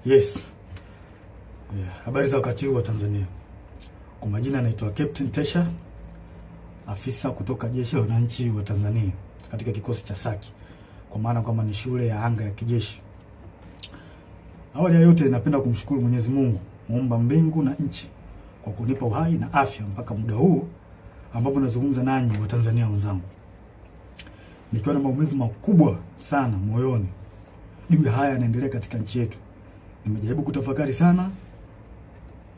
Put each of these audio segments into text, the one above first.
Yes. Habari za wakati huu wa Tanzania. Kwa majina naitwa Captain Tesha, afisa kutoka Jeshi la Wananchi wa Tanzania katika kikosi cha Saki, kwa maana kwamba ni shule ya anga ya kijeshi. Awali ya yote napenda kumshukuru Mwenyezi Mungu, muumba mbingu na nchi, kwa kunipa uhai na afya mpaka muda huu ambapo nazungumza nanyi wa Tanzania wenzangu. Nikiwa na maumivu makubwa sana moyoni juu haya yanaendelea katika nchi yetu. Nimejaribu kutafakari sana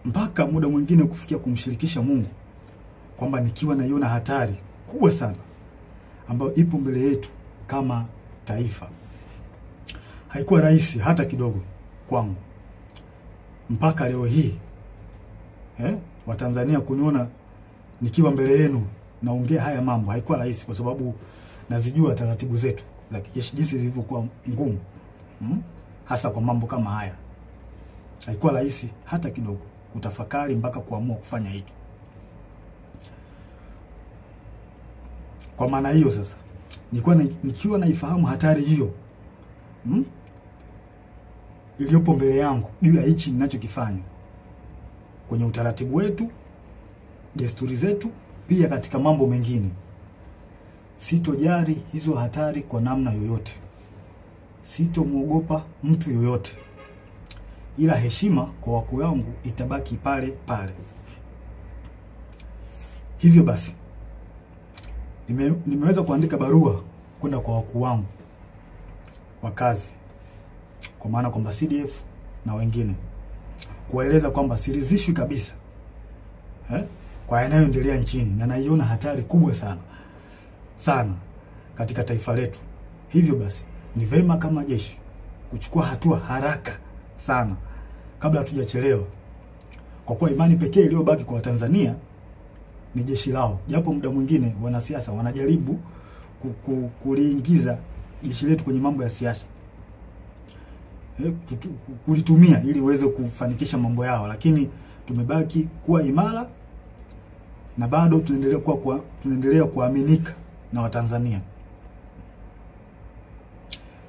mpaka muda mwingine kufikia kumshirikisha Mungu kwamba nikiwa naiona hatari kubwa sana ambayo ipo mbele yetu kama taifa. Haikuwa rahisi hata kidogo kwangu mpaka leo hii Watanzania kuniona nikiwa mbele yenu naongea haya mambo. Haikuwa rahisi kwa sababu nazijua taratibu zetu za kijeshi jinsi zilivyokuwa ngumu, hasa kwa mambo kama haya. Haikuwa rahisi hata kidogo kutafakari mpaka kuamua kufanya hiki. Kwa maana hiyo sasa, nikiwa naifahamu hatari hiyo iliyopo mbele yangu juu ya hichi ninachokifanya kwenye utaratibu wetu, desturi zetu, pia katika mambo mengine, sitojali hizo hatari kwa namna yoyote. Sitomuogopa mtu yoyote, ila heshima kwa wakuu wangu itabaki pale pale. Hivyo basi nimeweza kuandika barua kwenda kwa wakuu wangu wa kazi, kwa maana kwamba CDF na wengine, kuwaeleza kwamba siridhishwi kabisa kwa yanayoendelea nchini, na naiona hatari kubwa sana katika taifa letu. Hivyo basi ni vema kama jeshi kuchukua hatua haraka sana kabla hatujachelewa, kwa kuwa imani pekee iliyobaki kwa Tanzania ni jeshi lao. Japo muda mwingine wanasiasa wanajaribu kuliingiza jeshi letu kwenye mambo ya siasa, kulitumia ili uweze kufanikisha mambo yao, lakini tumebaki kuwa imara na bado tunaendelea kuaminika na Watanzania.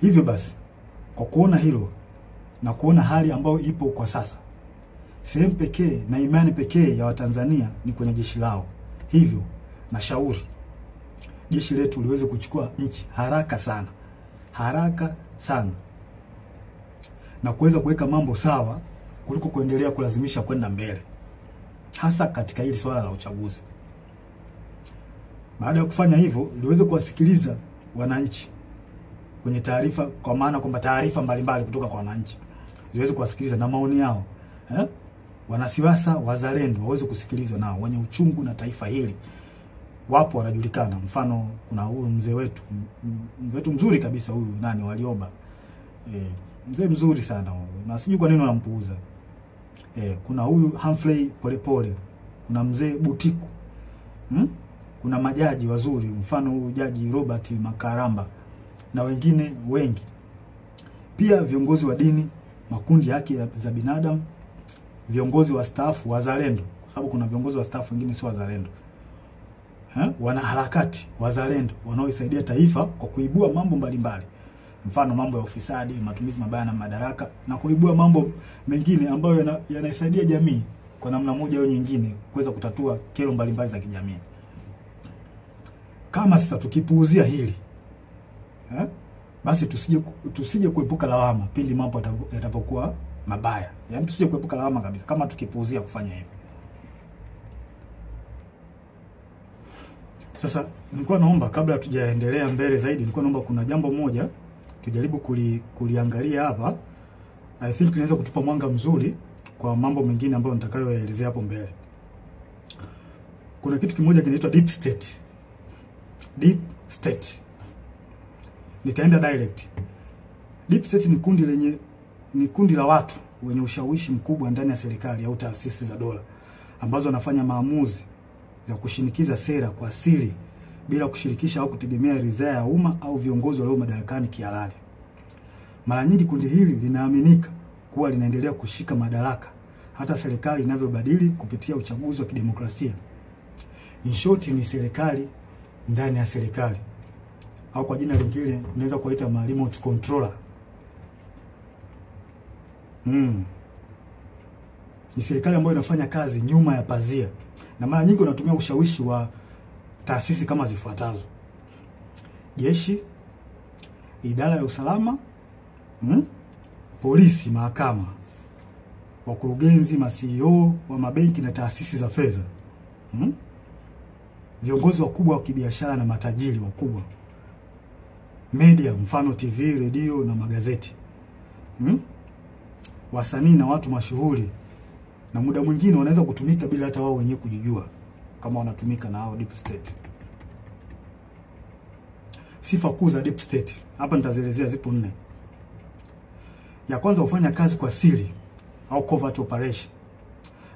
Hivyo basi, kwa kuona hilo na kuona hali ambayo ipo kwa sasa, sehemu pekee na imani pekee ya Watanzania ni kwenye jeshi lao. Hivyo nashauri jeshi letu liweze kuchukua nchi haraka sana na kuweza kuweka mambo sawa kuliko kuendelea kulazimisha kwenda mbele, hasa katika hili swala la uchaguzi. Baada ya kufanya hivyo, liweze kuwasikiliza wananchi kwenye taarifa, kwa maana kwamba taarifa mbalimbali kutoka kwa wananchi ziweze kuwasikiliza na maoni yao. Wanasiasa wazalendo waweze kusikilizwa nao, wenye uchungu na taifa hili wapo, wanajulikana. Mfano, kuna huyu mzee wetu mzuri kabisa, huyu Warioba, mzee mzuri sana huyu, na sijui kwa nini wanampuuza. Kuna huyu Humphrey Polepole, kuna mzee Butiku, kuna majaji wazuri, mfano huyu Jaji Robert Makaramba na wengine wengi. Pia viongozi wa dini, makundi ya haki za binadamu, viongozi wa staff wazalendo, kwa sababu kuna viongozi wa staff wengine sio wazalendo. Wanaharakati wazalendo wanaoisaidia taifa kwa kuibua mambo mbalimbali, mfano mambo ya ufisadi, matumizi mabaya na madaraka, na kuibua mambo mengine ambayo yanaisaidia jamii kwa namna moja au nyingine kuweza kutatua kero mbalimbali za kijamii. Kama sasa tukipuuzia hili, basi tusije kuepuka lawama pindi mambo yatapokuwa mabaya. Yaani tusije kuepuka lawama kabisa kama tukipuuzia kufanya hivyo. Sasa nilikuwa naomba, kabla tujaendelea mbele zaidi, nilikuwa naomba kuna jambo moja tujaribu kuliangalia hapa. I think inaweza kutupa mwanga mzuri kwa mambo mengine ambayo nitakayoelezea hapo mbele. Kuna kitu kimoja kinaitwa deep state. Deep state. Nitaenda direct. Deep state ni kundi la watu wenye ushawishi mkubwa ndani ya serikali au taasisi za dola, ambazo wanafanya maamuzi za kushinikiza sera kwa siri bila kushirikisha au kutegemea ridhaa ya umma au viongozi walio madarakani kihalali. Mara nyingi kundi hili linaaminika kuwa linaendelea kushika madaraka hata serikali inavyobadili kupitia uchaguzi wa kidemokrasia. In short, ni serikali ndani ya serikali, au kwa jina lingine unaweza kuita remote controller. Ni serikali ambayo inafanya kazi nyuma ya pazia, na mara nyingi wanatumia ushawishi wa taasisi kama zifuatazo: jeshi, idara ya usalama, polisi, mahakama, wakurugenzi, ma-CEO wa mabenki na taasisi za fedha, viongozi wakubwa wa kibiashara na matajiri wakubwa, media, mfano TV, redio na magazeti, wasanii na watu mashuhuri, na muda mwingine wanaweza kutumika bila hata wao wenyewe kujijua kama wanatumika na hao deep state. Sifa kuu za deep state hapa nitazielezea, zipo 4. Ya kwanza, hufanya kazi kwa siri au covert operation,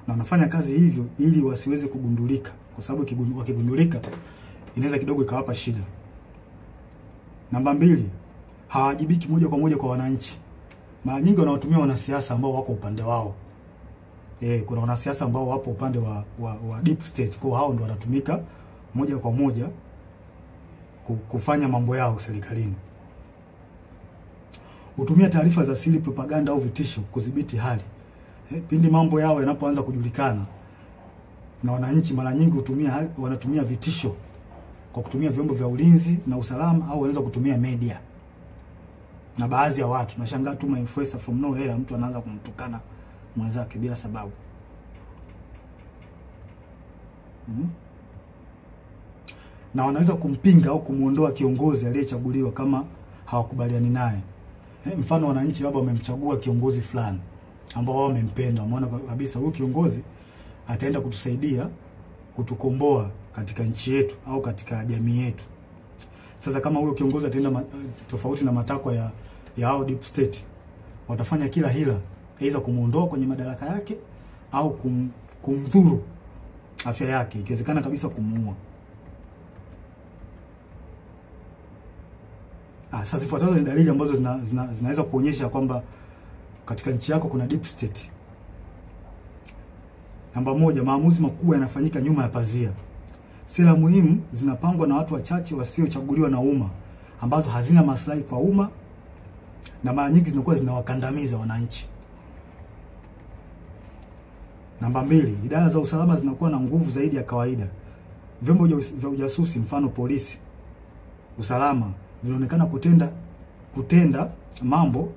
na wanafanya kazi hivyo ili wasiweze kugundulika, kwa sababu wakigundulika inaweza kidogo ikawapa shida. Namba 2, hawajibiki moja kwa moja kwa wananchi. Mara nyingi wanawatumia wanasiasa ambao wako upande wao. Kuna wanasiasa ambao wapo upande wa deep state, kwa hao ndio wanatumika moja kwa moja kufanya mambo yao serikalini. Hutumia taarifa za siri, propaganda au vitisho kudhibiti hali. Pindi mambo yao yanapoanza kujulikana na wananchi, mara nyingi wanatumia vitisho kwa kutumia vyombo vya ulinzi na usalama, au wanaweza kutumia media na baadhi ya watu. Nashangaa tu influencer from nowhere, mtu anaanza kumtukana mwenzake bila sababu. Na wanaweza kumpinga au kumuondoa kiongozi aliyechaguliwa kama hawakubaliani naye. Mfano, wananchi labda wamemchagua kiongozi fulani ambao wao wamempenda, wameona kabisa huyu kiongozi ataenda kutusaidia kutukomboa katika nchi yetu au katika jamii yetu. Sasa kama huyo kiongozi ataenda tofauti na matakwa ya hao deep state, watafanya kila hila aidha kumuondoa kwenye madaraka yake au kumdhuru afya yake, ikiwezekana kabisa kumuua. Sasa zifuatazo ni dalili ambazo zinaweza kuonyesha kwamba katika nchi yako kuna deep state. Namba 1, maamuzi makubwa yanafanyika nyuma ya pazia. Sera muhimu zinapangwa na watu wachache wasiochaguliwa na umma, ambazo hazina maslahi kwa umma na mara nyingi zinakuwa zinawakandamiza wananchi. Namba 2, idara za usalama zinakuwa na nguvu zaidi ya kawaida. Vyombo vya ujasusi, mfano polisi, usalama, vinaonekana kutenda mambo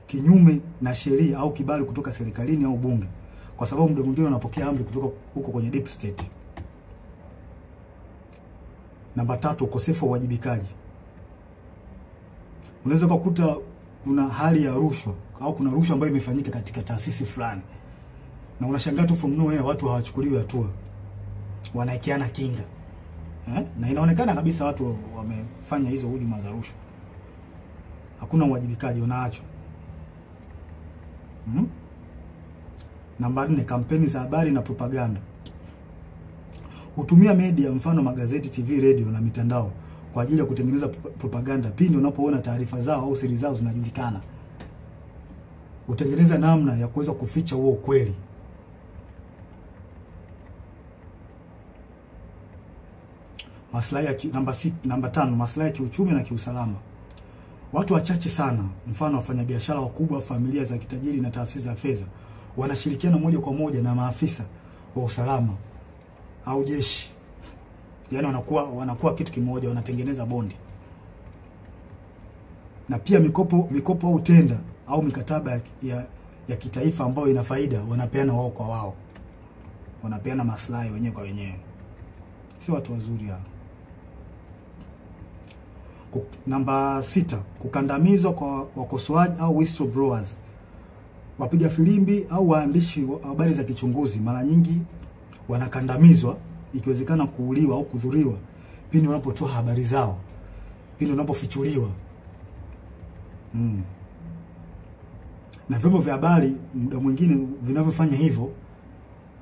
kinyume na sheria au kibali kutoka serikalini au bunge, kwa sababu muda mwingine wanapokea amri kutoka huko kwenye deep state. Namba 3, ukosefu wa uwajibikaji. Unaweza kukuta kuna hali ya rushwa au kuna rushwa ambayo imefanyika katika taasisi fulani, na unashangaa tu from nowhere watu hawachukuliwi hatua, wanaekeana kinga. Na inaonekana kabisa watu wamefanya hizo hujuma za rushwa. Hakuna uwajibikaji, unaachwa. Namba 4, kampeni za habari na propaganda. Hutumia media, mfano magazeti, TV, radio na mitandao kwa ajili ya kutengeneza propaganda pindi unapoona taarifa zao au siri zao zinajulikana. Utengeneza namna ya kuweza kuficha huo ukweli. Namba 5, maslahi ya kiuchumi na kiusalama. Watu wachache sana, mfano wafanyabiashara wakubwa, familia za kitajiri na taasisi za fedha, wanashirikiana moja kwa moja na maafisa wa usalama au jeshi. Yaani wanakuwa kitu kimoja, wanatengeneza bondi. Na pia mikopo au tenda au mikataba ya kitaifa ambayo ina faida, wanapeana wao kwa wao. Wanapeana maslahi wenyewe kwa wenyewe. Si watu wazuri hao. Namba 6, kukandamizwa kwa wakosoaji au whistleblowers. Wapiga filimbi au waandishi wa habari za kichunguzi mara nyingi wanakandamizwa, ikiwezekana kuuliwa au kudhuriwa pindi wanapotoa habari zao, pindi wanapofichuliwa. Na vyombo vya habari muda mwingine vinavyofanya hivyo,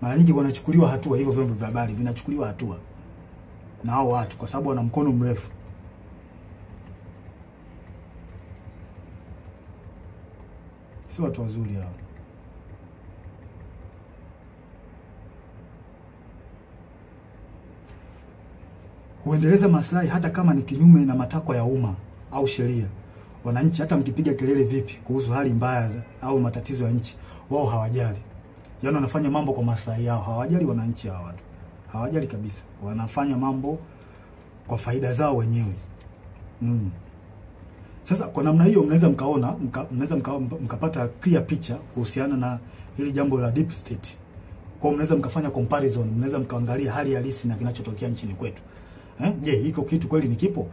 mara nyingi wanachukuliwa hatua. Hivyo vyombo vya habari vinachukuliwa hatua na hao watu kwa sababu wana mkono mrefu. Si watu wazuri hao. Huendeleza maslahi hata kama ni kinyume na matakwa ya umma au sheria. wananchi hata mkipiga kelele vipi kuhusu hali mbaya au matatizo ya nchi, wao hawajali. Yaani wanafanya mambo kwa maslahi yao, hawajali wananchi hawa watu. Hawajali kabisa. Wanafanya mambo kwa faida zao wenyewe. Sasa kwa namna hiyo mnaweza mkapata clear picture kuhusiana na hili jambo la deep state. Kwa mnaweza mkafanya comparison, mnaweza mkaangalia hali halisi na kinachotokea nchini kwetu. Je, hiko kitu kweli ni kipo?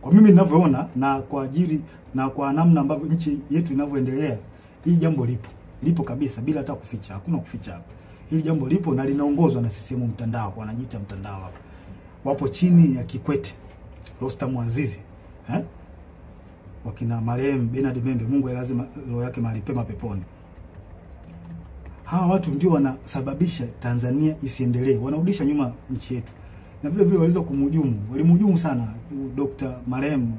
Kwa mimi ninavyoona na kwa ajili na kwa namna ambavyo nchi yetu inavyoendelea, hii jambo lipo. Lipo kabisa bila hata kuficha. Hakuna kuficha hapa. Hili jambo lipo na linaongozwa na CCM mtandao, wanajiita mtandao hapa. Wapo chini ya Kikwete, Rostam Azizi, wakina marehemu Bernard Membe, Mungu lazima roho yake mahali pema peponi. Hawa watu ndio wanasababisha Tanzania isiendelee, wanarudisha nyuma nchi yetu. Na vile vile waliweza walimhujumu sana Dr. marehemu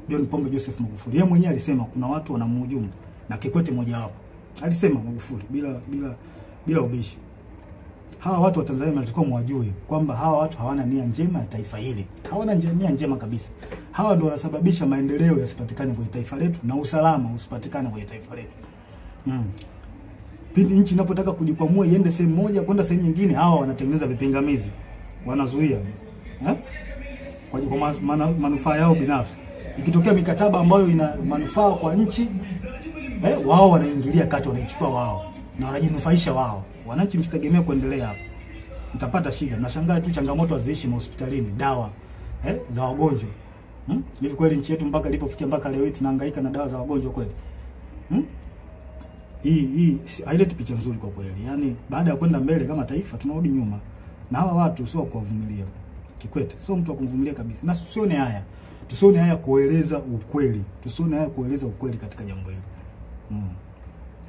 John Pombe Joseph Magufuli. Yeye mwenyewe alisema kuna watu wanamhujumu na Kikwete mmoja wapo. Alisema Magufuli bila ubishi. Hawa watu wa Tanzania wanatakiwa mwajue kwamba hawa watu hawana nia njema ya taifa hili. Hawana nia njema kabisa. Hawa ndio wanasababisha maendeleo yasipatikane kwenye taifa letu na usalama usipatikane kwenye taifa letu. Pindi nchi inapotaka kujikwamua iende sehemu moja kwenda sehemu nyingine, hawa wanatengeneza vipingamizi. Wanazuia. Kwa manufaa yao binafsi. Ikitokea mikataba ambayo ina manufaa kwa nchi, wao wanaingilia kati, wanaichukua wao na wanajinufaisha wao. Wananchi msitegemee kuendelea hapo. Mtapata shida. Nashangaa tu changamoto haziishi hospitalini, dawa za wagonjwa. Hivi kweli nchi yetu mpaka ilipofikia mpaka leo hii tunahangaika na dawa za wagonjwa kweli? Hii haileti picha nzuri kwa kweli. Yaani baada ya kwenda mbele kama taifa tunarudi nyuma. Na hawa watu sio kuwavumilia. Kikwete sio mtu wa kumvumilia kabisa. Na tusione haya. Tusione haya kueleza ukweli. Tusione haya kueleza ukweli katika jambo hili.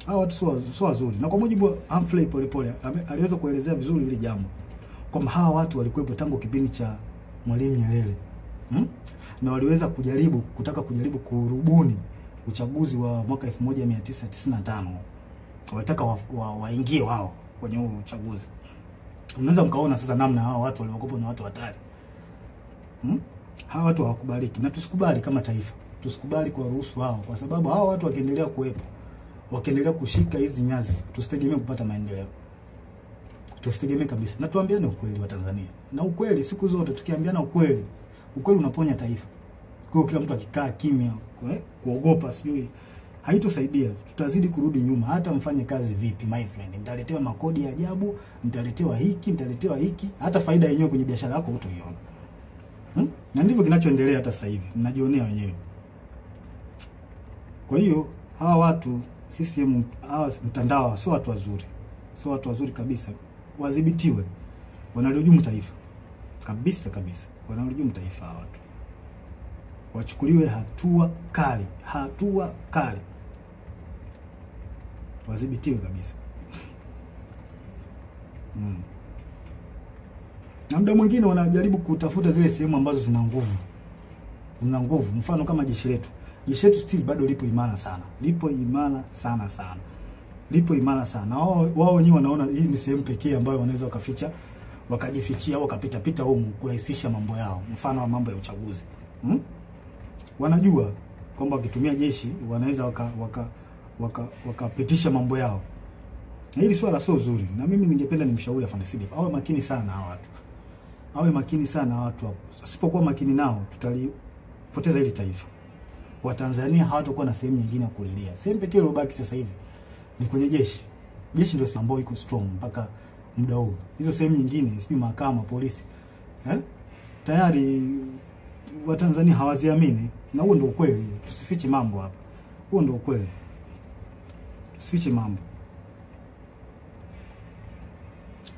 Hawa watu sio wazuri. Na kwa mujibu wa Humphrey Polepole aliweza kuelezea vizuri hili jambo. Kwamba hawa watu walikuwepo tangu kipindi cha Mwalimu Nyerere. Na waliweza kutaka kujaribu kurubuni uchaguzi wa mwaka 1995. Walitaka waingie wao kwenye huo uchaguzi. Unaweza mkaona sasa namna hawa watu waliokopa na watu hatari. Hawa watu hawakubaliki na tusikubali kama taifa. Tusikubali kwa ruhusu hao kwa sababu hawa watu wakiendelea kuwepo, wakiendelea kushika hizi nyazi, tusitegemee kupata maendeleo. Tusitegemee kabisa. Na tuambiane ukweli wa Tanzania. Na ukweli siku zote tukiambiana ukweli, ukweli unaponya taifa. Kwa hiyo kila mtu akikaa kimya, kuogopa sijui haitosaidia. Tutazidi kurudi nyuma. Hata mfanye kazi vipi my friend, mtaletewa makodi ya ajabu, mtaletewa hiki, hata faida yenyewe kwenye biashara yako hutaiona. Na ndivyo kinachoendelea hata sasa hivi. Mnajionea wenyewe. Kwa hiyo hawa watu CCM, hawa mtandao sio watu wazuri. Sio watu wazuri kabisa. Wadhibitiwe. Wanalihujumu taifa. Kabisa. Wanalihujumu taifa hawa watu. Wachukuliwe hatua kali. Wadhibitiwe kabisa. Na muda mwingine wanajaribu kutafuta zile sehemu ambazo zina nguvu. Mfano kama jeshi letu. Jeshi letu still bado lipo imara sana. Lipo imara sana. Wao wenyewe wanaona hii ni sehemu pekee ambayo wanaweza wakajifichia au wakapita huko kurahisisha mambo yao. Mfano wa mambo ya uchaguzi. Wanajua kwamba wakitumia jeshi wanaweza wakapitisha mambo yao. Na hili swala sio zuri. Na mimi ningependa nimshauri afande Sidif awe makini sana hawa watu. Asipokuwa makini nao tutalipoteza hili taifa. Watanzania hawatakuwa na sehemu nyingine ya kulilia. Sehemu pekee iliyobaki sasa hivi ni kwenye jeshi. Jeshi ndio ambao iko strong mpaka muda huu. Hizo sehemu nyingine, sijui mahakama, polisi, tayari Watanzania hawaziamini. Na huo ndio ukweli. Tusifiche mambo hapa. Huo ndio ukweli. Tusifiche mambo.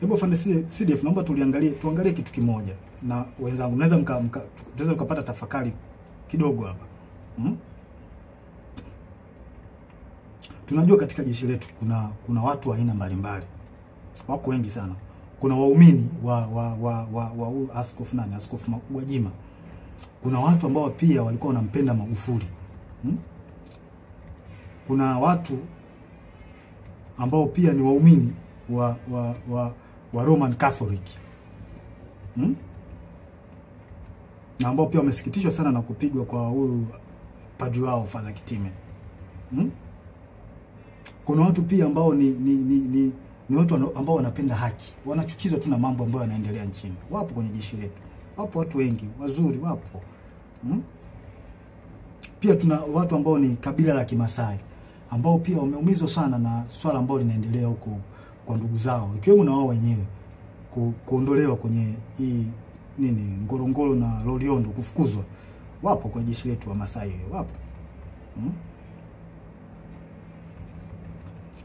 Hebu afande CDF, naomba tuangalie kitu kimoja na wenzangu. Tunaweza mkapata tafakari kidogo hapa. Tunajua katika jeshi letu kuna watu wa aina mbalimbali. Wako wengi sana. Kuna waumini wa Askofu Gwajima. Kuna watu ambao pia walikuwa wanampenda Magufuli. Kuna watu ambao pia ni waumini wa Roman Catholic. Na ambao pia wamesikitishwa sana na kupigwa kwa huyu padri wao Father Kitime. Kuna watu pia ambao ni watu ambao wanapenda haki. Wanachukizwa tu na mambo ambayo yanaendelea nchini. Wapo kwenye jeshi letu. Wapo watu wengi wazuri wapo. Pia tuna watu ambao ni kabila la Kimasai ambao pia wameumizwa sana na swala ambalo linaendelea huko kwa ndugu zao, ikiwemo na wao wenyewe kuondolewa kwenye hii Ngorongoro na Loliondo, kufukuzwa. Wapo kwenye jeshi letu wa Masai, wapo.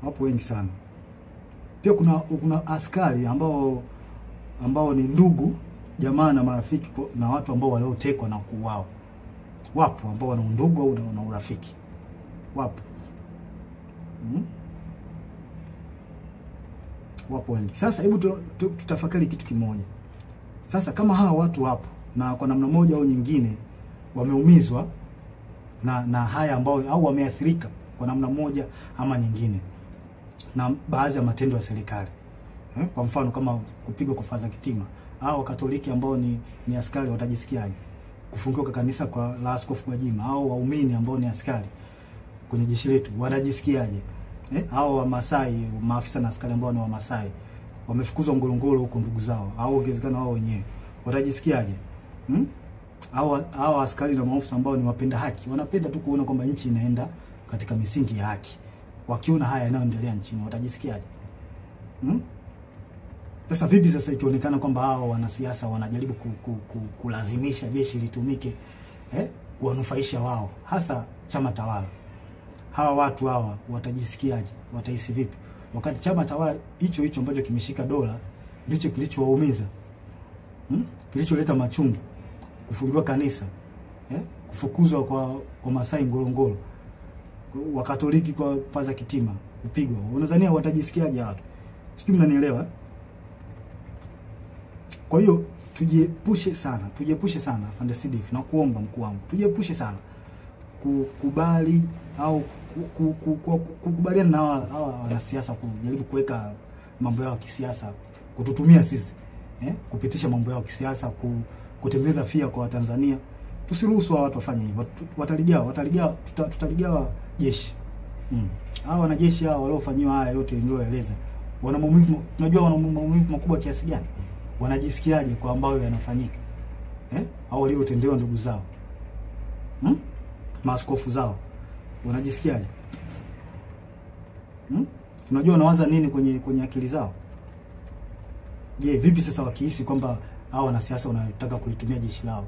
Wapo wengi sana. Pia kuna askari ambao ni ndugu, jamaa na marafiki na watu ambao waliotekwa na kuuawa. Wapo ambao wana undugu au na urafiki. Wapo. Wapo wengi. Sasa hebu tutafakari kitu kimoja. Sasa kama hawa watu wapo na kwa namna moja au nyingine wameumizwa na haya ambao au wameathirika kwa namna moja ama nyingine na baadhi ya matendo ya serikali. Kwa mfano kama kupigwa kwa Father Kitime, au Katoliki ambao ni askari watajisikiaje? Kufungiwa kwa kanisa kwa la Askofu Gwajima, au waumini ambao ni askari kwenye jeshi letu wanajisikiaje? Au wa Masai, maafisa na askari ambao ni wa Masai wamefukuzwa Ngorongoro huko ndugu zao, au ongezekana wao wenyewe watajisikiaje? Au askari na maafisa ambao ni wapenda haki, wanapenda tu kuona kwamba nchi inaenda katika misingi ya haki, wakiona haya yanayoendelea nchini watajisikiaje? Sasa vipi sasa ikionekana kwamba hao wanasiasa wanajaribu kulazimisha jeshi litumike kuwanufaisha wao, hasa chama tawala? Hawa watu hawa watajisikiaje? Watahisi vipi? Wakati chama tawala hicho ambacho kimeshika dola ndicho kilichowaumiza, kilicholeta machungu, kufungiwa kanisa, kufukuzwa kwa Masai Ngorongoro, wa Katoliki kwa Father Kitime kupigwa. Unadhania watajisikiaje watu? Sijui mnanielewa? Kwa hiyo tujiepushe sana Afande Sidif, na kuomba mkuu wangu, tujiepushe sana kukubali au kukubaliana na hawa wanasiasa kujaribu kuweka mambo yao kisiasa, kututumia sisi kupitisha mambo yao kisiasa, kutengeneza fia kwa Watanzania. Tusiruhusu watu wafanye hivyo. Tutaligawa jeshi. Hao wanajeshi hao waliofanywa haya yote nilioeleza, wana maumivu, tunajua wana maumivu makubwa kiasi gani? Wanajisikiaje kwa ambayo yanafanyika? Au waliotendewa ndugu zao, maaskofu zao, wanajisikiaje? Unajua wanawaza nini kwenye akili zao? Je, vipi sasa wakihisi kwamba hao wanasiasa wanataka kulitumia jeshi lao,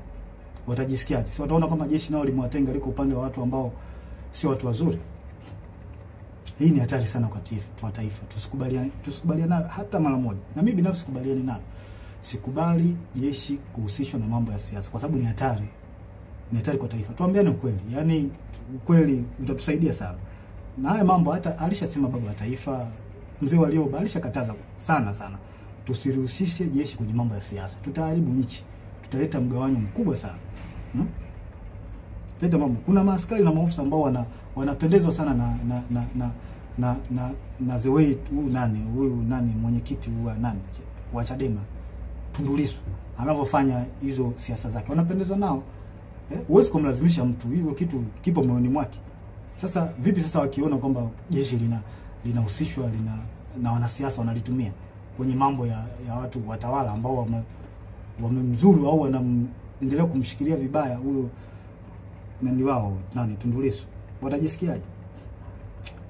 watajisikiaje? Si wataona kama jeshi nao limewatenga, liko upande wa watu ambao sio watu wazuri? Hii ni hatari sana kwa taifa. Tusikubaliane hata mara moja. Na mimi binafsi sikubaliani nayo. Sikubali jeshi kuhusishwa na mambo ya siasa, kwa sababu ni hatari. Ni hatari kwa taifa. Tuambiane ukweli. Yaani ukweli utatusaidia sana. Na haya mambo hata alishasema baba wa taifa Mzee Warioba, alishakataza sana. Tusirihusishe jeshi kwenye mambo ya siasa. Tutaharibu nchi. Tutaleta mgawanyo mkubwa sana. Leta mambo. Kuna maaskari na maofisa ambao wanapendezwa sana na the way huyu mwenyekiti wa Chadema Tundu Lissu anavyofanya hizo siasa zake. Wanapendezwa nao. Huwezi kumlazimisha mtu, hivyo kitu kipo moyoni mwake. Sasa vipi sasa wakiona kwamba jeshi linahusishwa na wanasiasa wanalitumia kwenye mambo ya watu watawala ambao wamemzuru au wanaendelea kumshikilia vibaya huyo wao Tundu Lissu, watajisikiaje?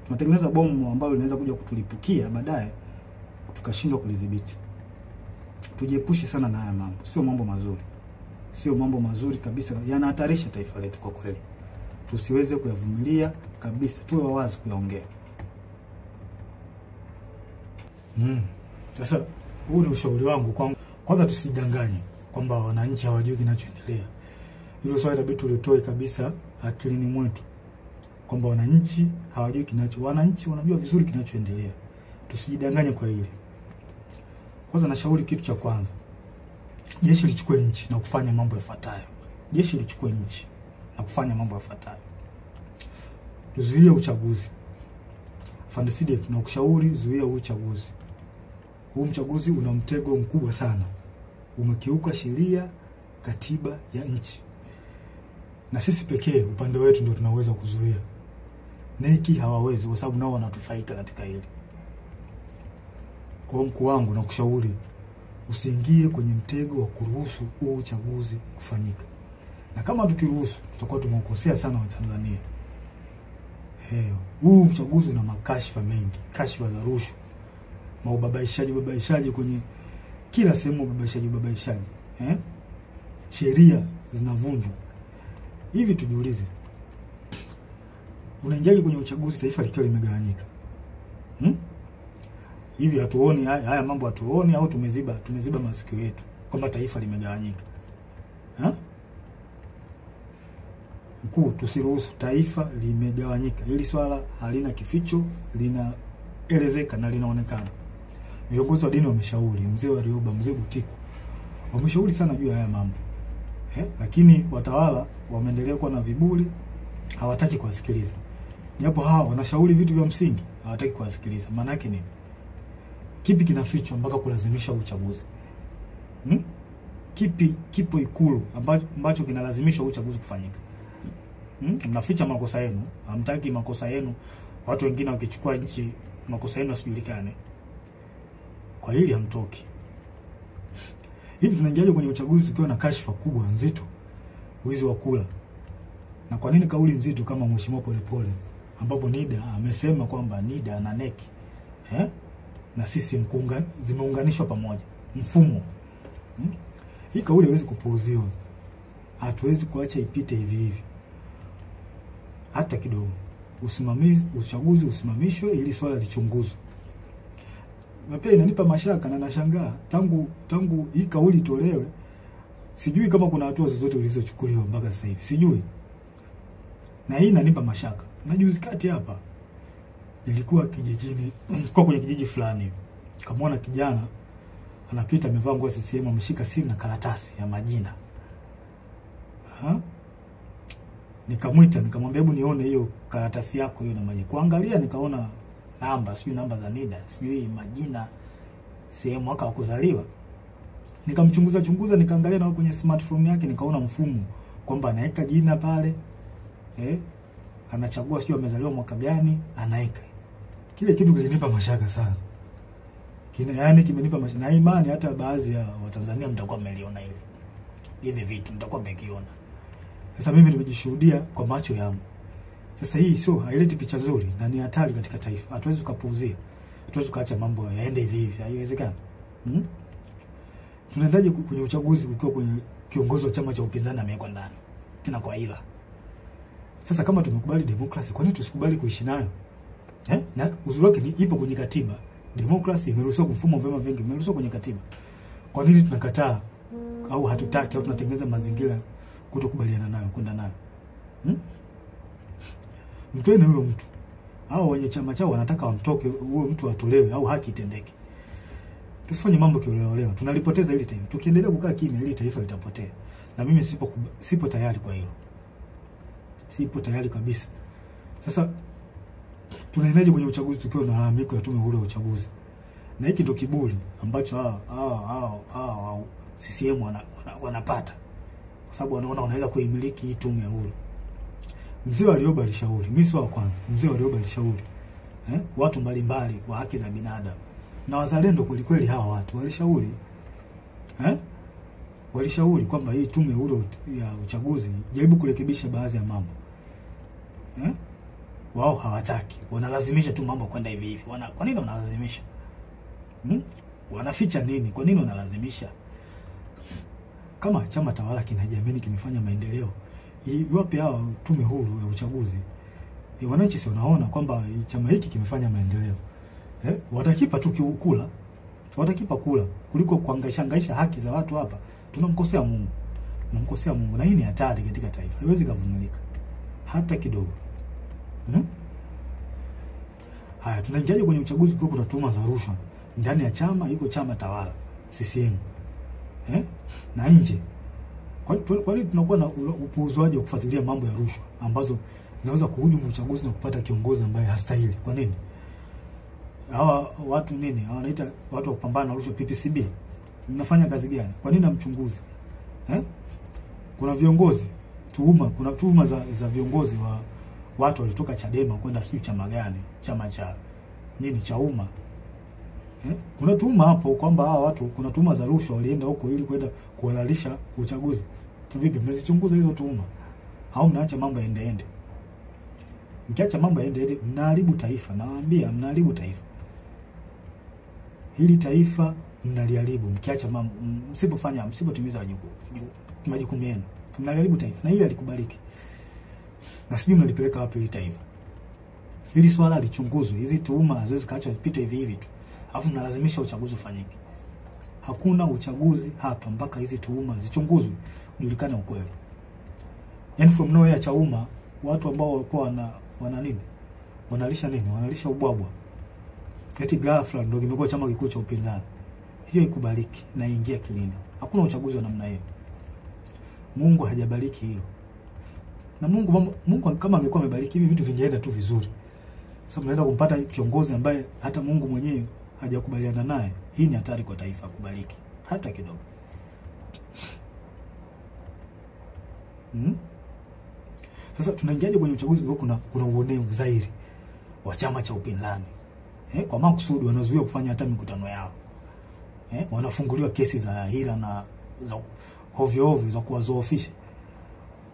Tunatengeneza bomu ambalo linaweza kuja kutulipukia baadaye tukashindwa kulidhibiti. Tujiepushe sana na haya mambo. Sio mambo mazuri. Sio mambo mazuri kabisa. Yanahatarisha taifa letu kwa kweli. Tusiweze kuyavumilia kabisa. Tuwe wawazi kuyaongea. Sasa huu ni ushauri wangu kwanza. Kwanza tusidanganye kwamba wananchi hawajui kinachoendelea. Hilo swali inabidi tulitoe kabisa akilini mwetu, kwamba wananchi hawajui wananchi wanajua vizuri kinachoendelea. Tusijidanganye kwa hili. Kwanza nashauri kitu cha kwanza, jeshi lichukue nchi na kufanya mambo yafuatayo. Jeshi lichukue nchi na kufanya mambo yafuatayo. Tuzuie uchaguzi. Afande Sidif, na kushauri zuia uchaguzi. Huu uchaguzi una mtego mkubwa sana. Umekiuka sheria, katiba ya nchi. na sisi pekee upande wetu ndio tunaweza kuzuia. NEC hawawezi, kwa sababu nao wanatufaika katika hili. Kwa mkuu wangu na kushauri usiingie kwenye mtego wa kuruhusu huu uchaguzi kufanyika. Na kama tukiruhusu, tutakuwa tumekosea sana Watanzania. Huu uchaguzi una makashfa mengi, kashfa za rushwa, babaishaji kwenye kila sehemu, babaishaji. Sheria zinavunjwa. Hivi tujiulize, unaingia kwenye uchaguzi taifa likiwa limegawanyika? Hivi hatuoni haya mambo, hatuoni au tumeziba masikio yetu kwamba taifa limegawanyika? Mkuu, tusiruhusu taifa limegawanyika. Hili swala halina kificho, linaelezeka na linaonekana. Viongozi wa dini wameshauri, mzee Warioba, mzee Butiku, wameshauri sana juu ya haya mambo. Lakini watawala wameendelea kuwa na viburi, hawataki kuwasikiliza. Japo hawa wanashauri vitu vya msingi, hawataki kuwasikiliza. Maana yake nini? Kipi kinafichwa mpaka kulazimisha uchaguzi? Kipo Ikulu ambacho kinalazimisha uchaguzi kufanyika? Mnaficha makosa yenu, hamtaki makosa yenu watu wengine wakichukua nchi makosa yenu yasijulikane. Kwa hili hamtoki. Hivi tunaingiaje kwenye uchaguzi tukiwa na kashfa kubwa nzito, wizi wa kula? Na kwa nini kauli nzito kama Mheshimiwa Polepole, ambapo NIDA amesema kwamba NIDA na NEC na sisi zimeunganishwa pamoja mfumo? Hii kauli haiwezi kupuuziwa. Hatuwezi kuacha ipite hivi hivi hata kidogo. Uchaguzi usimamishwe ili swala lichunguzwe. Na pia inanipa mashaka na nashangaa tangu hii kauli itolewe, sijui kama kuna hatua zozote zilizochukuliwa mpaka sasa hivi. Sijui. Na hii inanipa mashaka. Na juzi kati hapa nilikuwa kijijini, kwa kwenye kijiji fulani. Kamwona kijana anapita amevaa nguo ya CCM, ameshika simu na karatasi ya majina. Nikamwita, nikamwambia hebu nione hiyo karatasi yako hiyo na majina. Kuangalia nikaona namba, sijui namba za NIDA, sijui majina, sehemu mwaka wa kuzaliwa. Nikamchunguza, nikaangalia na kwenye smartphone yake nikaona mfumo kwamba anaweka jina pale. Anachagua sijui amezaliwa mwaka gani, anaweka. Kile kitu kilinipa mashaka sana. Yaani kimenipa mashaka. Na imani hata baadhi ya Watanzania mtakuwa mmeliona hili. Hivi vitu mtakuwa mmekiona. Sasa mimi nimejishuhudia kwa macho yangu. Sasa hii sio, haileti picha nzuri na ni hatari katika taifa. Hatuwezi kupuuzia. Hatuwezi kuacha mambo yaende hivi hivi. Haiwezekani. Tunaendaje kwenye uchaguzi ukiwa kwenye kiongozi wa chama cha upinzani amewekwa ndani? Tena kwa ila. Sasa kama tumekubali demokrasi, kwa nini tusikubali kuishi nayo? Na uzuri wake ni ipo kwenye katiba. Demokrasi imeruhusiwa, mfumo wa vyama vingi imeruhusiwa kwenye katiba. Kwa nini tunakataa au hatutaki au tunatengeneza mazingira kutokubaliana nayo, kwenda nayo? Mtoeni huyo mtu. Hao wenye chama chao wanataka wamtoke, huyo mtu atolewe au haki itendeke. Tusifanye mambo kioleo. Tunalipoteza hili taifa. Tukiendelea kukaa kimya hili taifa litapotea. Na mimi sipo tayari kwa hilo. Sipo tayari kabisa. Sasa tunaendaje kwenye uchaguzi tukiwa na malalamiko ya tume huru ya uchaguzi? Na hiki ndio kiburi ambacho CCM wanapata. Kwa sababu wanaona wanaweza kuimiliki hii tume huru. Mzee Warioba alishauri, mimi sio wa kwanza. Mzee Warioba alishauri watu mbalimbali wa haki za binadamu na wazalendo kweli hawa watu walishauri walishauri kwamba hii tume huru ya uchaguzi jaribu kurekebisha baadhi ya mambo. Wao hawataki, wanalazimisha tu mambo kwenda hivi hivi. Kwa nini wanalazimisha? Wanaficha nini? Kwa nini wanalazimisha? Kama chama tawala kinajiamini kimefanya maendeleo, iwapi hao tume huru ya uchaguzi? Wananchi si wanaona kwamba chama hiki kimefanya maendeleo. Watakipa tu kula. Watakipa kula kuliko kuangaisha haki za watu hapa. Tunamkosea Mungu. Tunamkosea Mungu, na hii ni hatari katika taifa. Haiwezi kuvumilika hata kidogo. Haya, tunaingiaje kwenye uchaguzi kwa kuna tuhuma za rushwa ndani ya chama, iko chama tawala CCM na nje? Kwa nini tunakuwa na upuuzwaji wa kufuatilia mambo ya rushwa ambazo zinaweza kuhujumu uchaguzi na kupata kiongozi ambaye hastahili? Kwa nini? Hawa watu nini? Wanaita watu wa kupambana na rushwa, PPCB. Mnafanya kazi gani? Kwa nini hamchunguzi? Kuna viongozi kuna tuhuma za viongozi wa watu walitoka Chadema kwenda sijui chama gani, chama cha nini cha umma. Kuna tuhuma hapo kwamba hawa watu, kuna tuhuma za rushwa, walienda huko ili kwenda kuhalalisha uchaguzi. Vipi, mmezichunguza hizo tuhuma? Au mnaacha mambo yaende? Mkiacha mambo yaende, mnaharibu taifa. Nawaambia, mnaharibu taifa. Hili taifa mnaliharibu mkiacha mambo, msipotimiza majukumu yenu. Mnaliharibu taifa, na hili alikubaliki. Na sijui mnalipeleka wapi hili taifa. Hili swala lichunguzwe. Hizi tuhuma haziwezi kaachwa zipite hivi hivi tu. Alafu mnalazimisha uchaguzi ufanyike. Hakuna uchaguzi hapa mpaka hizi tuhuma zichunguzwe, ujulikane ukweli. Yaani from nowhere cha umma, watu ambao walikuwa wana nini? Wanalisha nini? Wanalisha ubwabwa. Eti ghafla ndio kimekuwa chama kikuu cha upinzani. Hiyo ikubaliki na ingia kilini. Hakuna uchaguzi wa namna hiyo. Mungu hajabariki hilo. Na Mungu kama angekuwa amebariki hivi vitu vingeenda tu vizuri. Sasa mnaenda kumpata kiongozi ambaye hata Mungu mwenyewe hajakubaliana naye. Hii ni hatari kwa taifa kubariki hata kidogo. Sasa tunaingiaje kwenye uchaguzi kwa kuna uonevu zaidi wa chama cha upinzani? Kwa makusudi wanazuia kufanya hata mikutano yao. Wanafunguliwa kesi za hila na za ovyo za kuwazoofisha.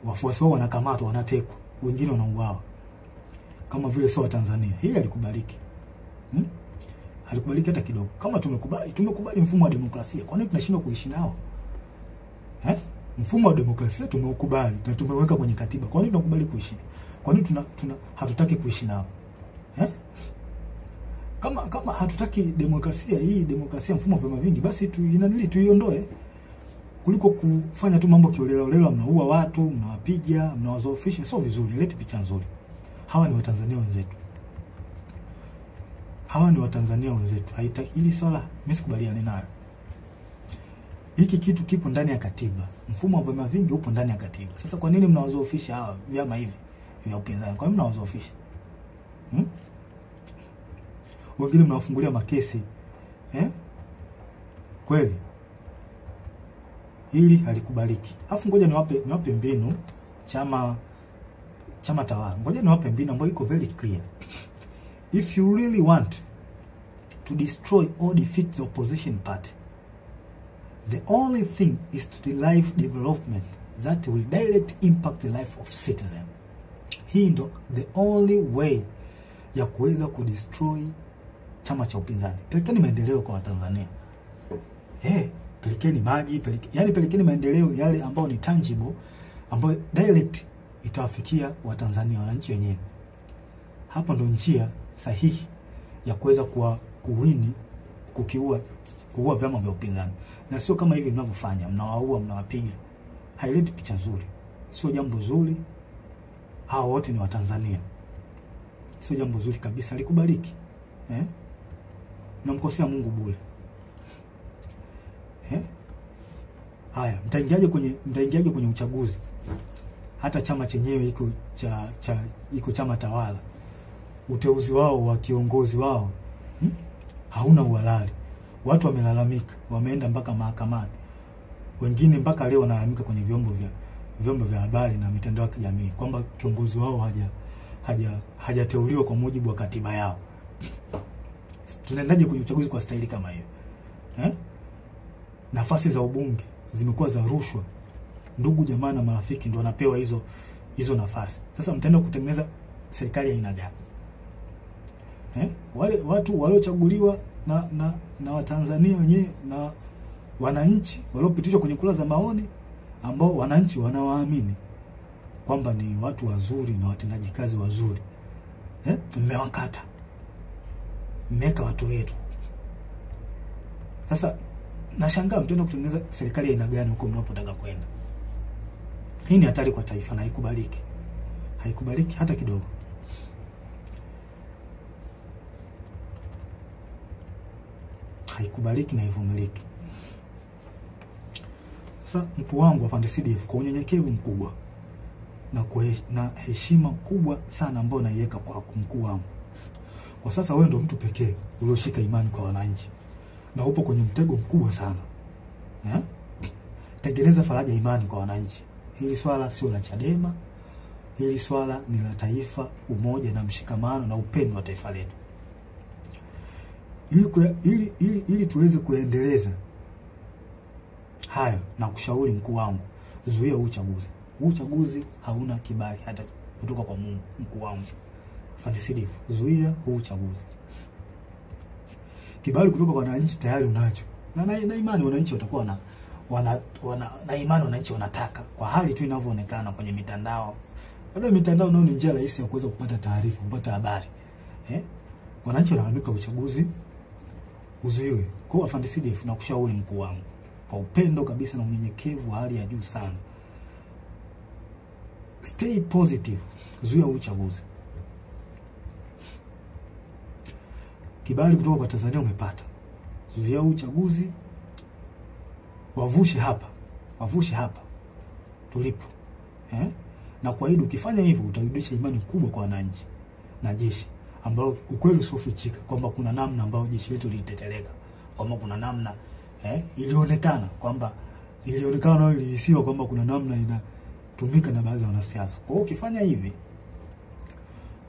Wafuasi wao wanakamatwa, wanatekwa, wengine wanauawa. Kama vile sio wa Tanzania. Hili halikubaliki. Halikubaliki hata kidogo. Kama tumekubali mfumo wa demokrasia, kwa nini tunashindwa kuishi nao? Mfumo wa demokrasia tumeukubali na tumeweka kwenye katiba. Kwa nini tunakubali kuishi? Kwa nini hatutaki kuishi nao? Kama hatutaki demokrasia hii, demokrasia mfumo wa vyama vingi, basi tuiondoe. Kuliko kufanya tu mambo kiolela, mnaua watu, mnawapiga, mnawazoofisha, sio vizuri, leti picha nzuri. Hawa ni Watanzania wenzetu. Haitaki hili swala, mimi sikubaliani nayo. Hiki kitu kipo ndani ya katiba. Mfumo wa vyama vingi upo ndani ya katiba. Sasa kwa nini mnawazoofisha hawa vyama hivi vya upinzani? Kwa nini mnawazoofisha? Wengine mnawafungulia makesi. Kweli hili halikubaliki. Alafu ngoja niwape mbinu chama tawala. Ngoja niwape mbinu ambayo iko very clear. If you really want to destroy or defeat the opposition party, the only thing is to derive development that will direct impact the life of citizen. Hii ndo the only way ya kuweza kudestroy chama cha upinzani. Pelekeni maendeleo kwa Watanzania. Pelekeni maji, pelekeni maendeleo yale ambayo ni tangible, ambayo direct itawafikia Watanzania, wananchi wenyewe. Hapo ndo njia sahihi ya kuweza kuua vyama vya upinzani. Na sio kama hivi mnavyofanya, mnawaua, mnawapiga. Haileti picha nzuri. Sio jambo zuri. Hao wote ni Watanzania. Sio jambo zuri kabisa, likubaliki. Mnamkosea Mungu bure. Haya, mtaingiaje kwenye uchaguzi? Hata chama chenyewe iko chama tawala. Uteuzi wao wa kiongozi wao hauna uhalali. Watu wamelalamika, wameenda mpaka mahakamani. Wengine mpaka leo wanalalamika kwenye vyombo vya habari na mitandao ya kijamii kwamba kiongozi wao hajateuliwa kwa mujibu wa katiba yao. Tunaendaje kwenye uchaguzi kwa staili kama hiyo? Nafasi za ubunge zimekuwa za rushwa. Ndugu jamaa na marafiki ndio wanapewa hizo nafasi. Sasa mtaenda kutengeneza serikali ya aina gani? Wale watu waliochaguliwa na Watanzania wenyewe na wananchi waliopitishwa kwenye kura za maoni, ambao wananchi wanawaamini kwamba ni watu wazuri na watendaji kazi wazuri. Mmewakata. Mmeka watu wetu. Sasa nashangaa mtaenda kutengeneza serikali ya aina gani huko mnapotaka kwenda? Hii ni hatari kwa taifa na haikubaliki. Haikubaliki hata kidogo. Haikubaliki na haivumiliki. Sasa mkuu wangu wa Afande CDF, kwa unyenyekevu mkubwa na heshima kubwa sana ambayo naiweka kwa mkuu wangu. Kwa sasa wewe ndio mtu pekee ulioshika imani kwa wananchi. Na upo kwenye mtego mkubwa sana. Tengeneza faraja imani kwa wananchi. Hili swala sio la Chadema. Hili swala ni la taifa, umoja na mshikamano na upendo wa taifa letu. Ili tuweze kuendeleza hayo, na kushauri mkuu wangu, zuia uchaguzi. Uchaguzi hauna kibali hata kutoka kwa Mungu. Mkuu wangu Afande Sidifu, zuia uchaguzi. Kibali kutoka kwa wananchi tayari unacho. Na imani wananchi watakuwa na imani wananchi wanataka. Kwa hali tu inavyoonekana kwenye mitandao. Labda mitandao nao ni njia rahisi ya kuweza kupata taarifa, kupata habari. Wananchi wanaandika uchaguzi uzuiwe. Kwa Afande Sidifu, na kushauri mkuu wangu kwa upendo kabisa na unyenyekevu wa hali ya juu sana, stay positive, zuia uchaguzi. Kibali kutoka kwa Tanzania umepata, zuia uchaguzi, wavushe hapa tulipo. Na kwa hiyo ukifanya hivyo utarudisha imani kubwa kwa wananchi na jeshi, ambao ukweli usiofichika kwamba kuna namna ambayo jeshi letu liliteteleka, kwamba kuna namna ilionekana na ilihisiwa kwamba kuna namna inatumika na baadhi ya wanasiasa. Kwa hiyo ukifanya hivi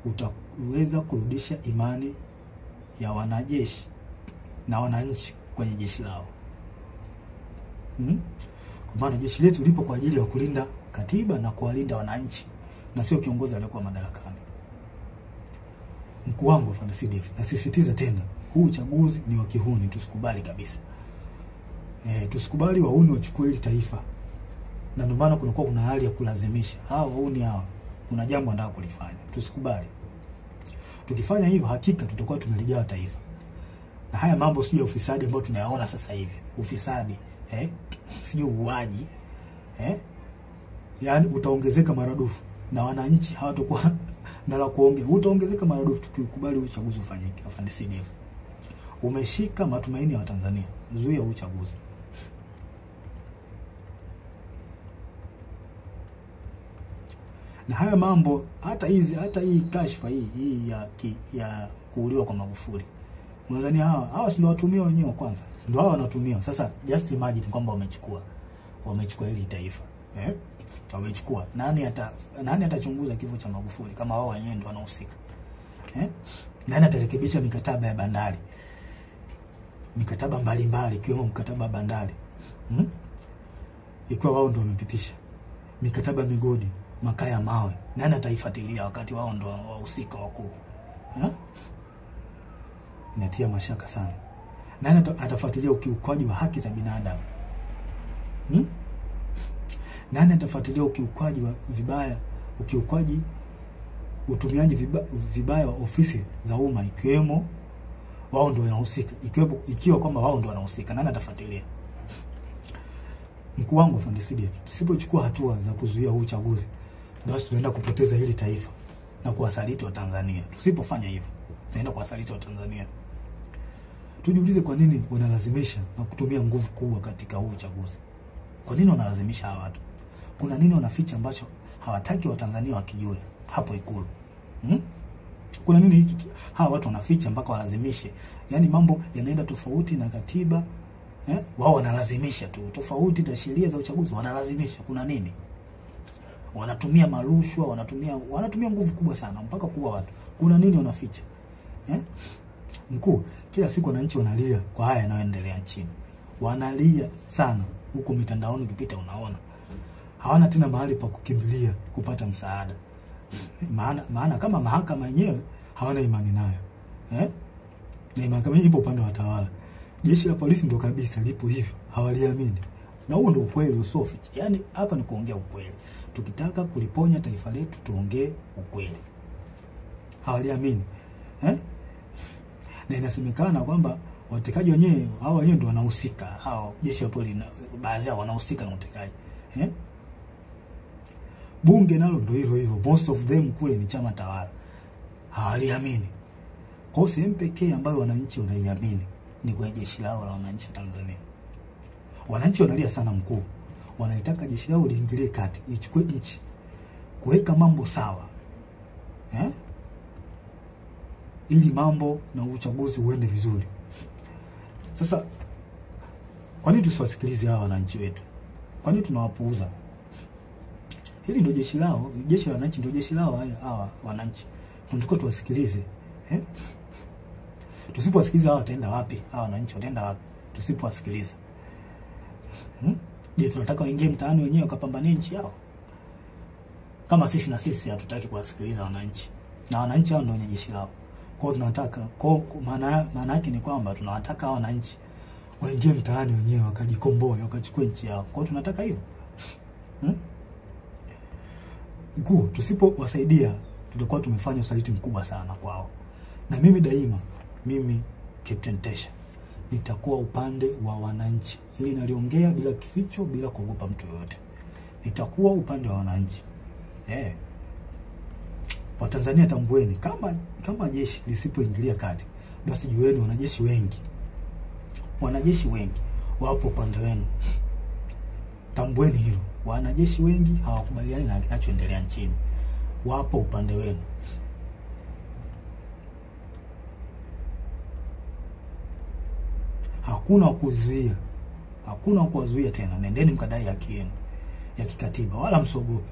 utaweza kurudisha imani ya wanajeshi na wananchi kwenye jeshi lao. Kwa maana jeshi letu lipo kwa ajili ya kulinda katiba na kuwalinda wananchi, na sio kiongozi aliyekuwa madarakani. Mkuu wangu Afande Sidifu, nasisitiza tena, huu uchaguzi ni wa kihuni, tusikubali kabisa. Tusikubali wauni wachukue hili taifa. Na ndio maana kuna hali ya kulazimisha. Wauni kuna jambo wanataka kulifanya. Tusikubali. Tukifanya hivyo hakika tutakuwa tumeligawa taifa. Na haya mambo sio ufisadi ambao tunayaona sasa hivi. Ufisadi, sio uaji, yani utaongezeka maradufu, na wananchi hawatakuwa na la kuongea. Utaongezeka maradufu tukikubali uchaguzi ufanyike. Afande Sidifu, umeshika matumaini ya Watanzania, zuia uchaguzi. Na haya mambo, hata hii kashfa hii ya kuuliwa kwa Magufuli, Tanzania hawa si watumia wenyewe kwanza, ndio hawa wanatumia. Sasa just imagine kwamba wamechukua hili taifa, wamechukua. Nani atachunguza kifo cha Magufuli kama wao wenyewe ndio wanahusika? Nani atarekebisha mikataba ya bandari, mikataba mbalimbali ikiwemo mkataba wa bandari, ikiwa wao ndio wamepitisha mikataba migodi, makaa ya mawe? Nani ataifuatilia wakati wao ndio wahusika wakuu? Inatia mashaka sana. Nani atafuatilia ukiukwaji wa haki za binadamu? Nani atafuatilia ukiukwaji wa utumiaji vibaya wa ofisi za umma, ikiwemo wao ndio wanahusika, ikiwa kwamba wao ndio wanahusika? Nani atafuatilia? Mkuu wangu Afande Sidifu, tusipochukua hatua za kuzuia uchaguzi, basi tunaenda kupoteza hili taifa na kuwasaliti wa Tanzania. Tusipofanya hivyo, tunaenda kuwasaliti wa Tanzania. Tujiulize kwa nini wanalazimisha na kutumia nguvu kubwa katika huu uchaguzi. Kwa nini wanalazimisha hawa watu? Kuna nini wanaficha ambacho hawataki wa Tanzania wakijue hapo Ikulu? Kuna nini hiki hawa watu wanaficha mpaka walazimishe? Yaani mambo yanaenda tofauti na katiba, wao wanalazimisha tu. Tofauti na sheria za uchaguzi wanalazimisha. Kuna nini? Wanatumia marushwa, wanatumia nguvu kubwa sana mpaka kuua watu. Kuna nini wanaficha? Mkuu, kila siku wananchi wanalia kwa haya yanayoendelea nchini. Wanalia sana. Huko mitandaoni ukipita unaona. Hawana tena mahali pa kukimbilia kupata msaada. Maana kama mahakama yenyewe hawana imani nayo. Na mahakama yenyewe ipo upande wa watawala. Jeshi la polisi ndio kabisa lipo hivyo. Hawaliamini. Na huo ndio ukweli usofichi. Yaani hapa ni kuongea ukweli. Tukitaka kuliponya taifa letu tuongee ukweli. Hawaliamini. Na inasemekana kwamba watekaji wenyewe, hao wenyewe ndio wanahusika. Hao jeshi la polisi baadhi yao wanahusika na utekaji. Bunge nalo ndio hivyo. Most of them kule ni chama tawala. Hawaliamini. Kwa hiyo sehemu pekee ambayo wananchi wanaiamini ni kwa jeshi lao la wananchi wa Tanzania. Wananchi wanalia sana mkuu. Wanataka jeshi lao liingilie kati, lichukue nchi, kuweka mambo sawa. Ili mambo na uchaguzi uende vizuri. Sasa kwa nini tusiwasikilize hawa wananchi wetu? Kwa nini tunawapuuza? Hili ndio jeshi lao, jeshi la wananchi ndio jeshi lao hawa wananchi. Tunatakiwa tuwasikilize. Tusipowasikiliza hao wataenda wapi? Hawa wananchi wataenda wapi tusipowasikiliza? Je, tunataka waingie mtaani wenyewe wakapambanie nchi yao? Kama sisi na sisi hatutaki kuwasikiliza wananchi. Na wananchi hao ndio wenye jeshi lao. Kwa hiyo tunataka maana yake ni kwamba tunawataka hao wananchi waingie mtaani wenyewe wakajikomboe, wakachukue nchi yao. Kwa hiyo tunataka hivyo. Mkuu, tusipowasaidia tutakuwa tumefanya usaliti mkubwa sana kwao. Na mimi daima, mimi Captain Tesha, nitakuwa upande wa wananchi. Hili naliongea bila kificho, bila kuogopa mtu yoyote. Nitakuwa upande wa wananchi. Watanzania tambueni, kama jeshi lisipoingilia kati, basi jueni wanajeshi wengi wapo upande wenu. Tambueni hilo. Wanajeshi wengi hawakubaliani na kinachoendelea nchini. Wapo upande wenu. Hakuna kuzuia. Hakuna kuwazuia tena. Nendeni mkadai haki yenu ya kikatiba, wala msogope.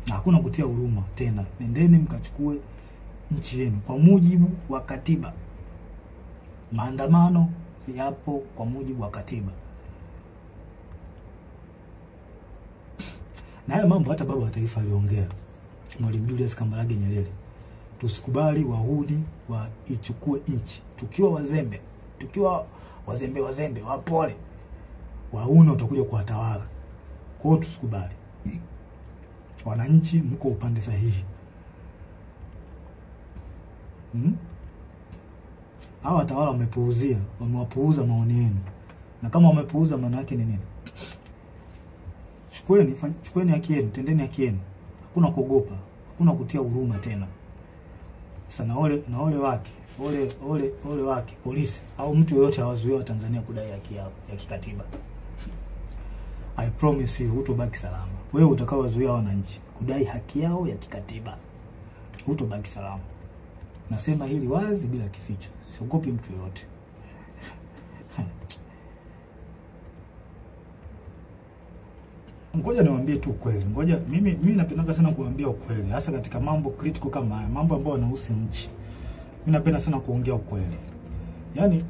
Hakuna kutia huruma tena. Nendeni mkachukue nchi yenu kwa mujibu wa katiba. Maandamano yapo kwa mujibu wa katiba. Na haya mambo hata baba wa taifa aliongea, Mwalimu Julius Kambarage Nyerere. Tusikubali wahuni waichukue nchi. Tukiwa wazembe, wapole, wahuni watakuja kuwatawala. Kwa hiyo tusikubali. Wananchi mko upande sahihi. Hawa watawala wamewapuuza maoni yenu. Na kama wamepuuza, maana yake ni nini? Chukueni haki yenu, tendeni haki yenu. Hakuna kuogopa, hakuna kutia huruma tena. Sasa na ole wake polisi au mtu yoyote hawazuia wa Tanzania kudai haki yao ya kikatiba. I promise you hutobaki salama. Wewe utakaowazuia wananchi kudai haki yao ya kikatiba, hutobaki salama. Nasema hili wazi bila kificho. Siogopi mtu yoyote. Ngoja niwaambie tu ukweli. Mimi napenda sana kuambia ukweli, hasa katika mambo critical kama haya, mambo ambayo yanahusu nchi. Mimi napenda sana kuongea ukweli. Yaani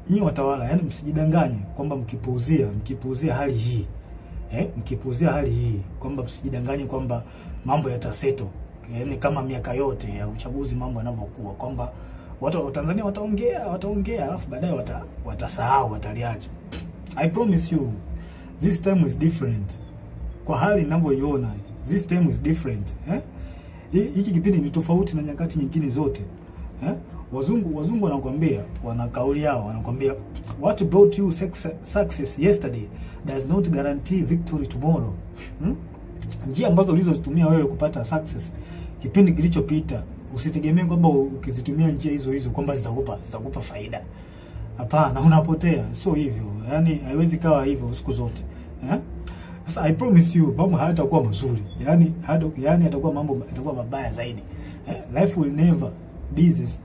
nyinyi watawala, msijidanganye kwamba mkipuuzia hali hii. Mkipuuzia hali hii kwamba msijidanganye kwamba mambo yataseto. Kama miaka yote ya uchaguzi mambo yanavyokuwa, kwamba watu wa Tanzania wataongea alafu baadaye watasahau, wataliacha. I promise you this time is different. Kwa hali ninavyoiona, this time is different. Hiki kipindi ni tofauti na nyakati nyingine zote. Wazungu wanakuambia, wana kauli yao, wanakuambia what brought you success yesterday does not guarantee victory tomorrow. Njia ambazo ulizozitumia wewe kupata success kipindi kilichopita, usitegemee kwamba ukizitumia njia hizo kwamba zitakupa faida. Hapana, unapotea. Sio hivyo. Yaani haiwezi kawa hivyo siku zote. Sasa I promise you mambo hayatakuwa mazuri. Yaani yatakuwa mabaya zaidi. Life will never be this.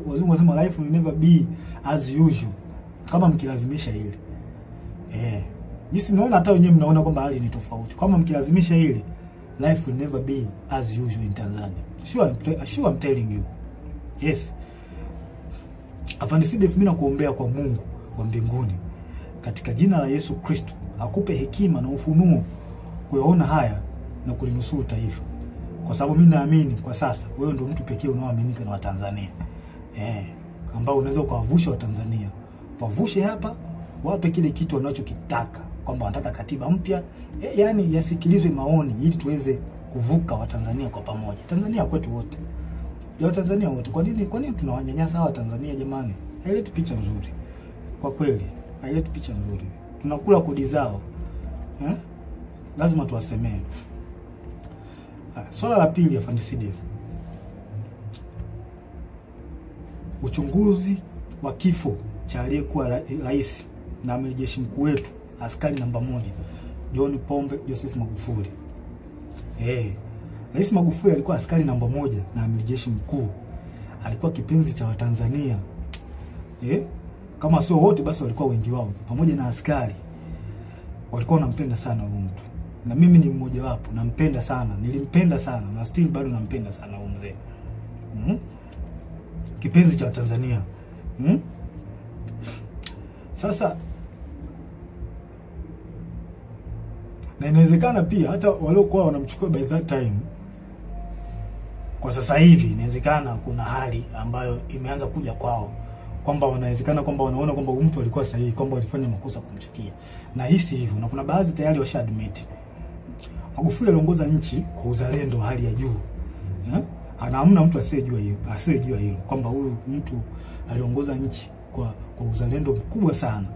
Wazungu wanasema life will never be as usual kama mkilazimisha hili. Jinsi mnaona, hata wenyewe mnaona kwamba hali ni tofauti. Kama mkilazimisha hili, life will never be as usual in Tanzania. Sure I'm telling you. Yes. Afande Sidef, mimi nakuombea kwa Mungu wa mbinguni katika jina la Yesu Kristo akupe hekima na ufunuo kuyaona haya na kulinusuru taifa. Kwa sababu mimi naamini kwa sasa wewe ndio mtu pekee unaoaminika na Watanzania. Ambao unaweza kuwavusha Watanzania. Wavushe hapa, wape kile kitu wanachokitaka, kwamba wanataka katiba mpya. Yaani yasikilizwe maoni ili tuweze kuvuka Watanzania kwa pamoja. Tanzania kwetu wote. Ya Watanzania wote. Kwa nini tunawanyanyasa hawa Tanzania jamani? Haileti picha nzuri. Kwa kweli, haileti picha nzuri. Tunakula kodi zao. Lazima tuwasemee. Swala la pili, Afande Sidef. Uchunguzi wa kifo cha aliyekuwa rais na amiri jeshi mkuu wetu, askari namba 1, John Pombe Joseph Magufuli. Rais Magufuli alikuwa askari namba 1 na amiri jeshi mkuu. Alikuwa kipenzi cha Watanzania. Kama sio wote basi walikuwa wengi wao. Pamoja na askari walikuwa wanampenda sana huyu mtu. na mimi ni mmoja wapo, nampenda sana, nilimpenda sana na still bado nampenda sana huyo mzee. Kipenzi cha Tanzania. Sasa na inawezekana pia hata waliokuwa wanamchukua by that time, kwa sasa hivi inawezekana kuna hali ambayo imeanza kuja kwao, kwamba wanawezekana kwamba wanaona kwamba mtu alikuwa sahihi, kwamba walifanya makosa kumchukia. Na hisi hivyo, na kuna baadhi tayari washa admit. Magufuli aliongoza nchi kwa uzalendo hali ya juu. Hamna mtu asiyejua hilo kwamba huyu mtu aliongoza nchi kwa uzalendo mkubwa sana.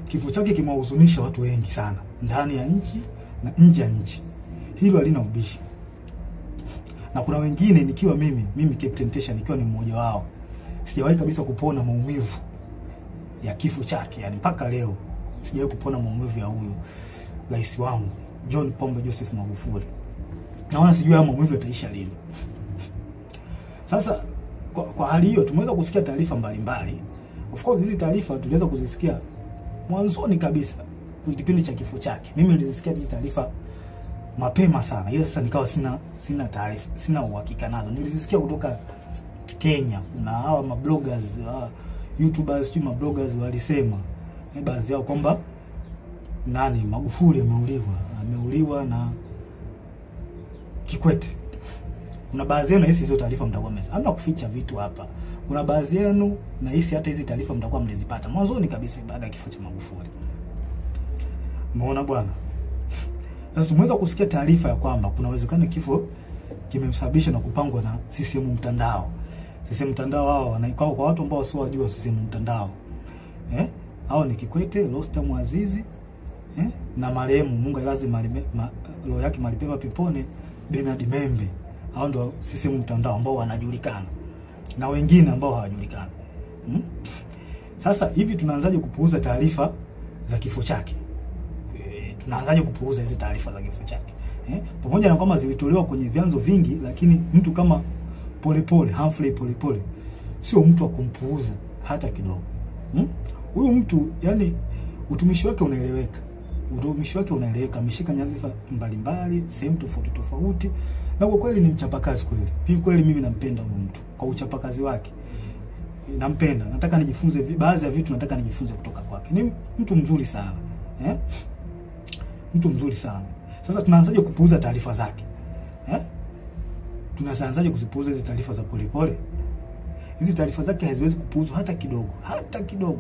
Kifo chake kimewahuzunisha watu wengi sana ndani ya nchi na nje ya nchi. Hilo halina ubishi. Na kuna wengine nikiwa mimi Captain Tesha nikiwa ni mmoja wao, sijawahi kabisa kupona maumivu ya kifo chake. Yani mpaka leo sijawahi kupona maumivu ya huyu rais wangu John Pombe Joseph Magufuli. Naona sijui haya maumivu yataisha lini. Sasa kwa hali hiyo tumeweza kusikia taarifa mbalimbali. Of course hizi taarifa tuliweza kuzisikia mwanzoni kabisa kwa kipindi cha kifo chake. Mimi nilizisikia hizi taarifa mapema sana. Ile sasa nikawa sina taarifa, sina uhakika nazo. Nilizisikia kutoka Kenya. Na hawa mabloggers, YouTubers, mabloggers walisema baadhi yao kwamba Magufuli ameuliwa na Kikwete. Kuna baadhi yenu hisi hizo taarifa mtakuwa hamna kuficha vitu hapa. Kuna baadhi yenu na hisi hata hizi taarifa mtakuwa mlizipata mwanzoni kabisa baada ya kifo cha Magufuli. Umeona bwana? Sasa tumeweza kusikia taarifa ya kwamba kuna uwezekano kifo kimemsababisha na kupangwa na CCM mtandao. CCM mtandao hao wanaikao kwa watu ambao sio wajua CCM mtandao. Hao ni Kikwete, Rostam Azizi, na marehemu Mungu lazima roho yake malipema peponi Bernard Membe. Hao ndio CCM mtandao ambao wanajulikana. Na wengine ambao hawajulikana. Sasa hivi tunaanzaje kupuuza taarifa za kifo chake? Tunaanzaje kupuuza hizo taarifa za kifo chake? Pamoja na kwamba zilitolewa kwenye vyanzo vingi, lakini mtu kama Humphrey Polepole sio mtu wa kumpuuza hata kidogo. Huyu mtu yani utumishi wake unaeleweka. Ameshika nyadhifa mbalimbali, sehemu tofauti. Na kwa kweli ni mchapakazi kweli. Kweli mimi nampenda huyu mtu kwa uchapakazi wake. Nampenda. Nataka nijifunze baadhi ya vitu, nataka nijifunze kutoka kwake. Ni mtu mzuri sana. Mtu mzuri sana. Sasa tunaanzaje kupuuza taarifa zake? Tunaanzaje kuzipuuza hizo taarifa za Polepole? Hizi taarifa zake haziwezi kupuuzwa hata kidogo.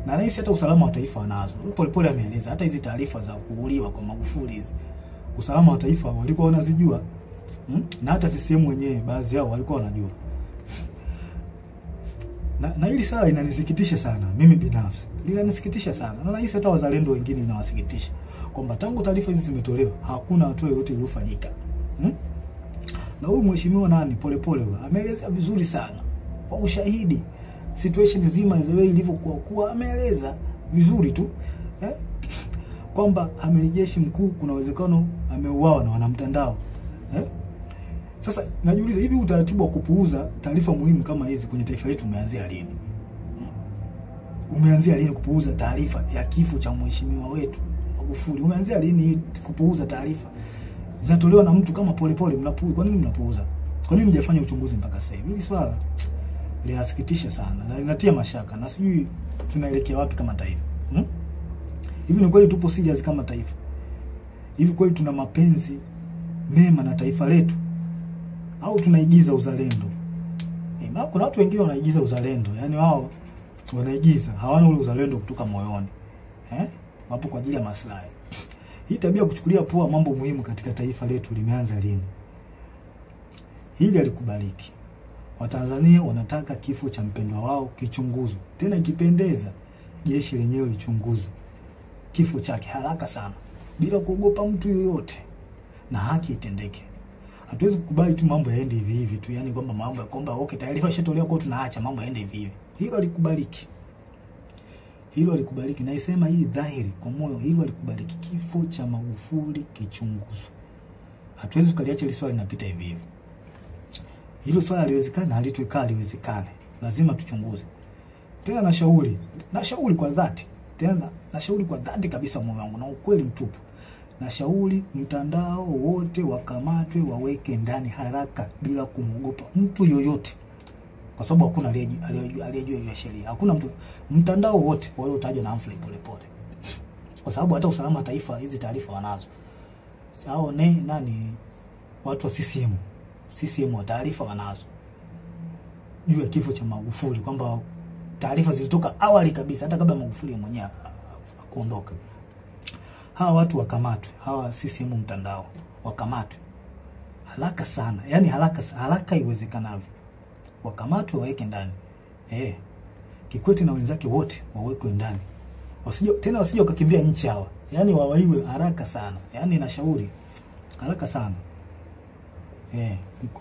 Na rais hata usalama wa taifa wanazo. Polepole ameeleza hata hizi taarifa za kuuliwa kwa Magufuli hizi, usalama wa taifa walikuwa wanazijua. Na hata CCM wenyewe baadhi yao walikuwa wanajua. Na hili sala inanisikitisha sana mimi binafsi. Linanisikitisha sana. Na rais hata wazalendo wengine inawasikitisha kwamba tangu taarifa hizi zimetolewa hakuna hatua yoyote iliyofanyika. Na huyu mheshimiwa Polepole ameeleza vizuri sana kwa ushahidi situation nzima ilivyokuwa ameeleza vizuri tu. Kwamba amiri jeshi mkuu kuna uwezekano ameuawa na wanamtandao. Sasa najiuliza hivi utaratibu wa kupuuza taarifa muhimu kama hizi kwenye taifa letu umeanzia lini? Umeanzia lini kupuuza taarifa ya kifo cha mheshimiwa wetu Magufuli? Umeanzia lini kupuuza taarifa zinatolewa na mtu kama Polepole? Mnapuuza. Kwa nini mnapuuza? Kwa nini mjafanya uchunguzi mpaka sasa hivi? Hili swala linasikitisha sana na linatia mashaka, na sijui tunaelekea wapi kama taifa. Hivi ni kweli tupo serious kama taifa? Hivi kweli tuna mapenzi mema na taifa letu au tunaigiza uzalendo? Kuna watu wengine wanaigiza uzalendo, yani wao wanaigiza, hawana ule uzalendo kutoka moyoni. Wapo kwa ajili ya maslahi. Hii tabia kuchukulia poa mambo muhimu katika taifa letu limeanza lini? Hili alikubaliki. Watanzania wanataka kifo cha mpendwa wao kichunguzwe. Tena ikipendeza jeshi lenyewe lichunguzwe kifo chake haraka sana bila kuogopa mtu yoyote, na haki itendeke. Hatuwezi kukubali tu mambo yaende hivi tu, yani kwamba mambo ya kwamba taarifa ishatolewa kwa tunaacha mambo yaende hivi. Hilo alikubaliki. Na isema hii dhahiri kwa moyo, hilo alikubaliki. Kifo cha Magufuli kichunguzwe. Hatuwezi kukaliacha hili swali linapita hivi. Hilo swali haliwezekana, haliwezekane. Lazima tuchunguze. Tena nashauri kwa dhati. Tena nashauri kwa dhati kabisa moyo wangu na ukweli mtupu, nashauri mtandao wote wakamatwe, waweke ndani haraka bila kumwogopa mtu yoyote, kwa sababu hakuna aliyejua hiyo sheria. Hakuna mtu, mtandao wote waliotajwa na Humphrey Polepole, kwa sababu hata usalama wa taifa hizi taarifa wanazo. Hao nani watu wa CCM wa taarifa wanazo juu ya kifo cha Magufuli, kwamba taarifa zilitoka awali kabisa hata kabla Magufuli mwenyewe kuondoka. Hawa watu wakamatwe, hawa CCM mtandao wakamatwe haraka sana, yani haraka iwezekanavyo, wakamatwe waweke ndani. Kikwete na wenzake wote wawekwe ndani, wasije wakakimbia nchi hawa, yani wawaiwe haraka sana, yani nashauri haraka sana.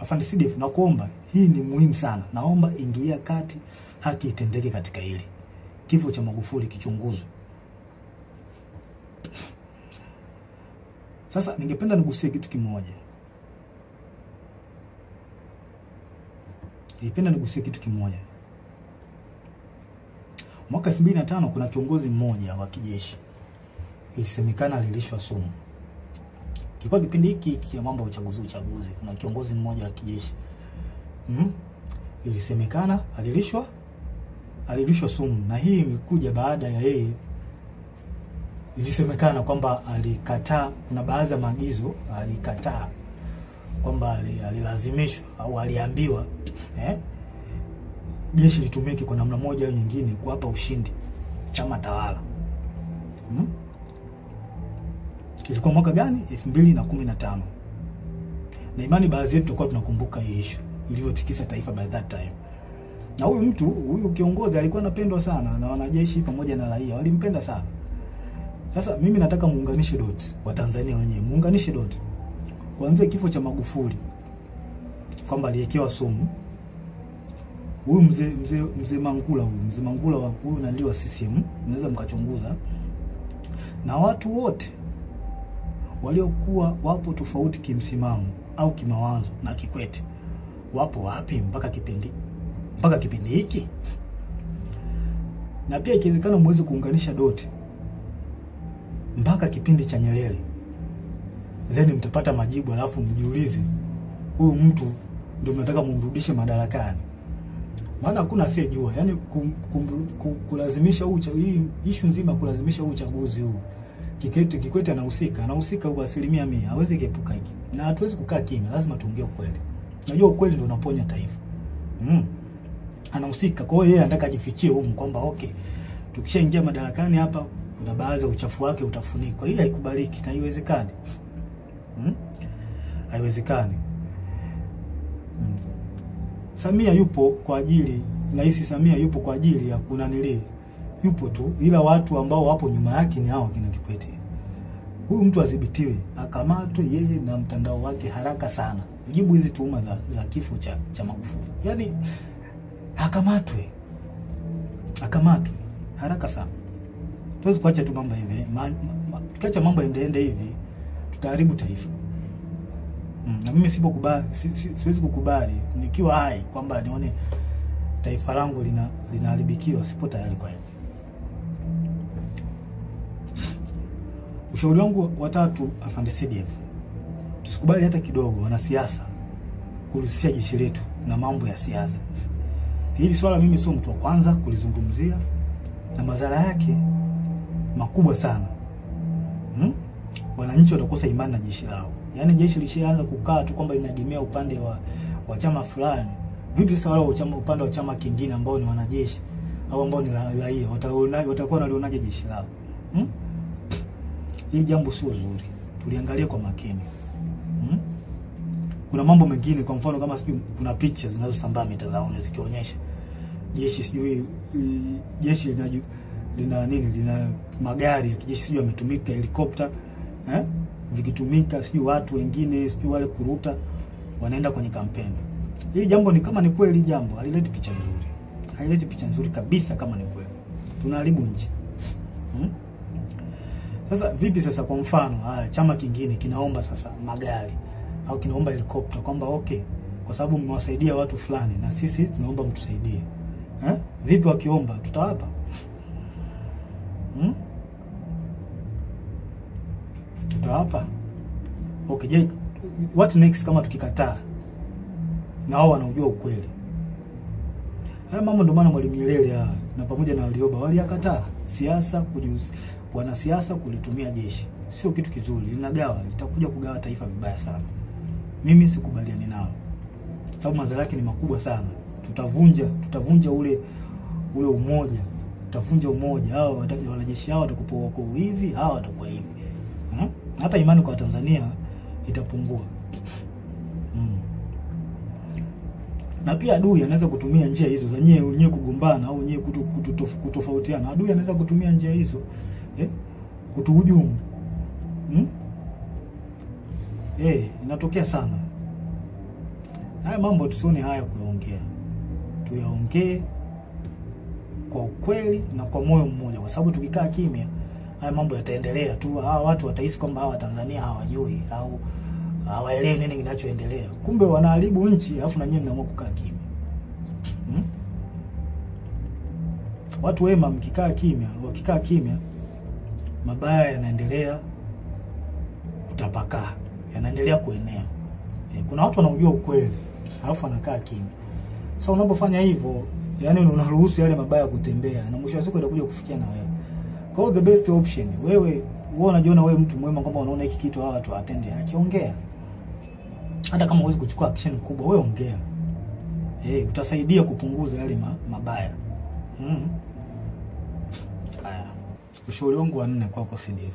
Afande CDF, nakuomba, hii ni muhimu sana, naomba ingilia kati, haki itendeke katika hili. Kifo cha Magufuli kichunguzwe. Sasa ningependa nigusie kitu kimoja. Mwaka 2005 kuna kiongozi mmoja wa kijeshi ilisemekana alilishwa sumu. Kilikuwa kipindi hiki ya mambo ya uchaguzi, kuna kiongozi mmoja wa kijeshi ilisemekana alilishwa sumu, na hii imekuja baada ya yeye, ilisemekana kwamba alikataa, kuna baadhi ya maagizo alikataa, kwamba alilazimishwa au aliambiwa jeshi litumike kwa namna moja au nyingine kuwapa ushindi chama tawala. Ilikuwa mwaka gani? 2015. Na imani baadhi yetu tulikuwa tunakumbuka hii issue ilivyotikisa taifa by that time. Na huyu kiongozi alikuwa anapendwa sana na wanajeshi pamoja na raia, walimpenda sana. Sasa mimi nataka muunganishe dot, wa Tanzania wenyewe muunganishe dot. Kuanzia kifo cha Magufuli kwamba aliyekewa sumu, huyu mzee Mangula huyu na ndio wa CCM, mnaweza mkachunguza, na watu wote waliokuwa wapo tofauti kimsimamo au kimawazo na Kikwete wapo wapi mpaka kipindi hiki? Na pia ikiwezekana muweze kuunganisha doti mpaka kipindi cha Nyerere, zeni mtapata majibu, alafu mjiulize huyu mtu ndio mnataka mumrudishe madarakani. Maana hakuna asiyejua, yani kulazimisha hii issue nzima, kulazimisha uchaguzi huu. Kikwete anahusika kwa 100%, hawezi kuepuka hiki. Na hatuwezi kukaa kimya, lazima tuongee ukweli. Unajua ukweli ndio unaponya taifa. Anahusika, kwa hiyo yeye anataka ajifichie huko kwamba okay, tukishaingia madarakani hapa kuna baadhi ya uchafu wake utafunikwa. Hii haikubaliki na haiwezekani. Haiwezekani. Samia yupo kwa ajili, Rais Samia yupo kwa ajili ya kunanili, yupo tu, ila watu ambao wapo nyuma yake ni hao kina Kikwete. Huyu mtu adhibitiwe, akamatwe yeye na mtandao wake haraka sana, kujibu hizi tuhuma za kifo cha Magufuli. Yani akamatwe haraka sana. Tuwezi kuacha tu mambo hivi. Tukiacha mambo ende hivi tutaharibu taifa. Na mimi siwezi kukubali nikiwa hai kwamba nione taifa langu linaharibikiwa. Sipo tayari kwa hiyo. Ushauri wangu wa tatu, Afande CDF, tusikubali hata kidogo wanasiasa kuhusisha jeshi letu na mambo ya siasa. Hili swala mimi sio mtu wa kwanza kulizungumzia, na madhara yake makubwa sana. Wananchi watakosa imani na jeshi lao. Yaani jeshi lishaanza kukaa tu kwamba linaegemea upande wa chama fulani. Vipi sasa wale upande wa chama kingine ambao ni wanajeshi au ambao ni raia watakuwa wanalionaje jeshi lao? Hili jambo sio zuri. Tuliangalia kwa makini. Kuna mambo mengine, kwa mfano kama kuna picha zinazosambaa mitandaoni zikionyesha jeshi jeshi lina magari ya kijeshi sijui yametumika, helikopta vikitumika, sijui watu wengine sijui wale kuruta wanaenda kwenye kampeni. Hili jambo ni kama ni kweli, jambo halileti picha nzuri. Haileti picha nzuri kabisa kama ni kweli. Tunaharibu nchi. Sasa vipi sasa, kwa mfano chama kingine kinaomba sasa magari au kinaomba helikopta kwamba okay, kwa sababu mmewasaidia watu fulani na sisi tunaomba mtusaidie. Vipi wakiomba tutawapa? tutawapa? Okay, je, what next kama tukikataa na wao wanaujua ukweli? Haya mambo ndio maana Mwalimu Nyerere na pamoja na Warioba waliyakataa. Siasa bwana siasa kulitumia jeshi sio kitu kizuri, linagawa, litakuja kugawa taifa vibaya sana. Mimi sikubaliani nao. Sababu madhara yake ni makubwa sana. Tutavunja ule umoja. Tutavunja umoja. Hao wanajeshi hao watakuwa wako hivi, hao watakuwa hivi. Hata imani kwa Tanzania itapungua. Na pia adui anaweza kutumia njia hizo za wenyewe kugombana au wenyewe kutofautiana. Adui anaweza kutumia njia hizo kutuhujumu. Inatokea sana. Haya mambo tusione haya kuyaongea. Tuyaongee kwa ukweli na kwa moyo mmoja, kwa sababu tukikaa kimya haya mambo yataendelea tu. Hawa watu watahisi kwamba hawa Tanzania hawajui au hawaelewi nini kinachoendelea. Kumbe wanaharibu nchi alafu na nyinyi mnaamua kukaa kimya. Watu wema wakikaa kimya, mabaya yanaendelea kutapakaa, yanaendelea kuenea. Kuna watu wanaujua ukweli alafu wanakaa kimya. Sasa unapofanya hivyo, yani unaruhusu yale mabaya kutembea na mwisho wa siku itakuja kufikia na wewe. Kwa hiyo the best option, wewe unajiona wewe mtu mwema kwamba unaona hiki kitu hawa watu atende, akiongea. Hata kama huwezi kuchukua action kubwa, wewe ongea. Utasaidia kupunguza yale mabaya. Haya. Ushauri wangu wa 4 kwako CDF.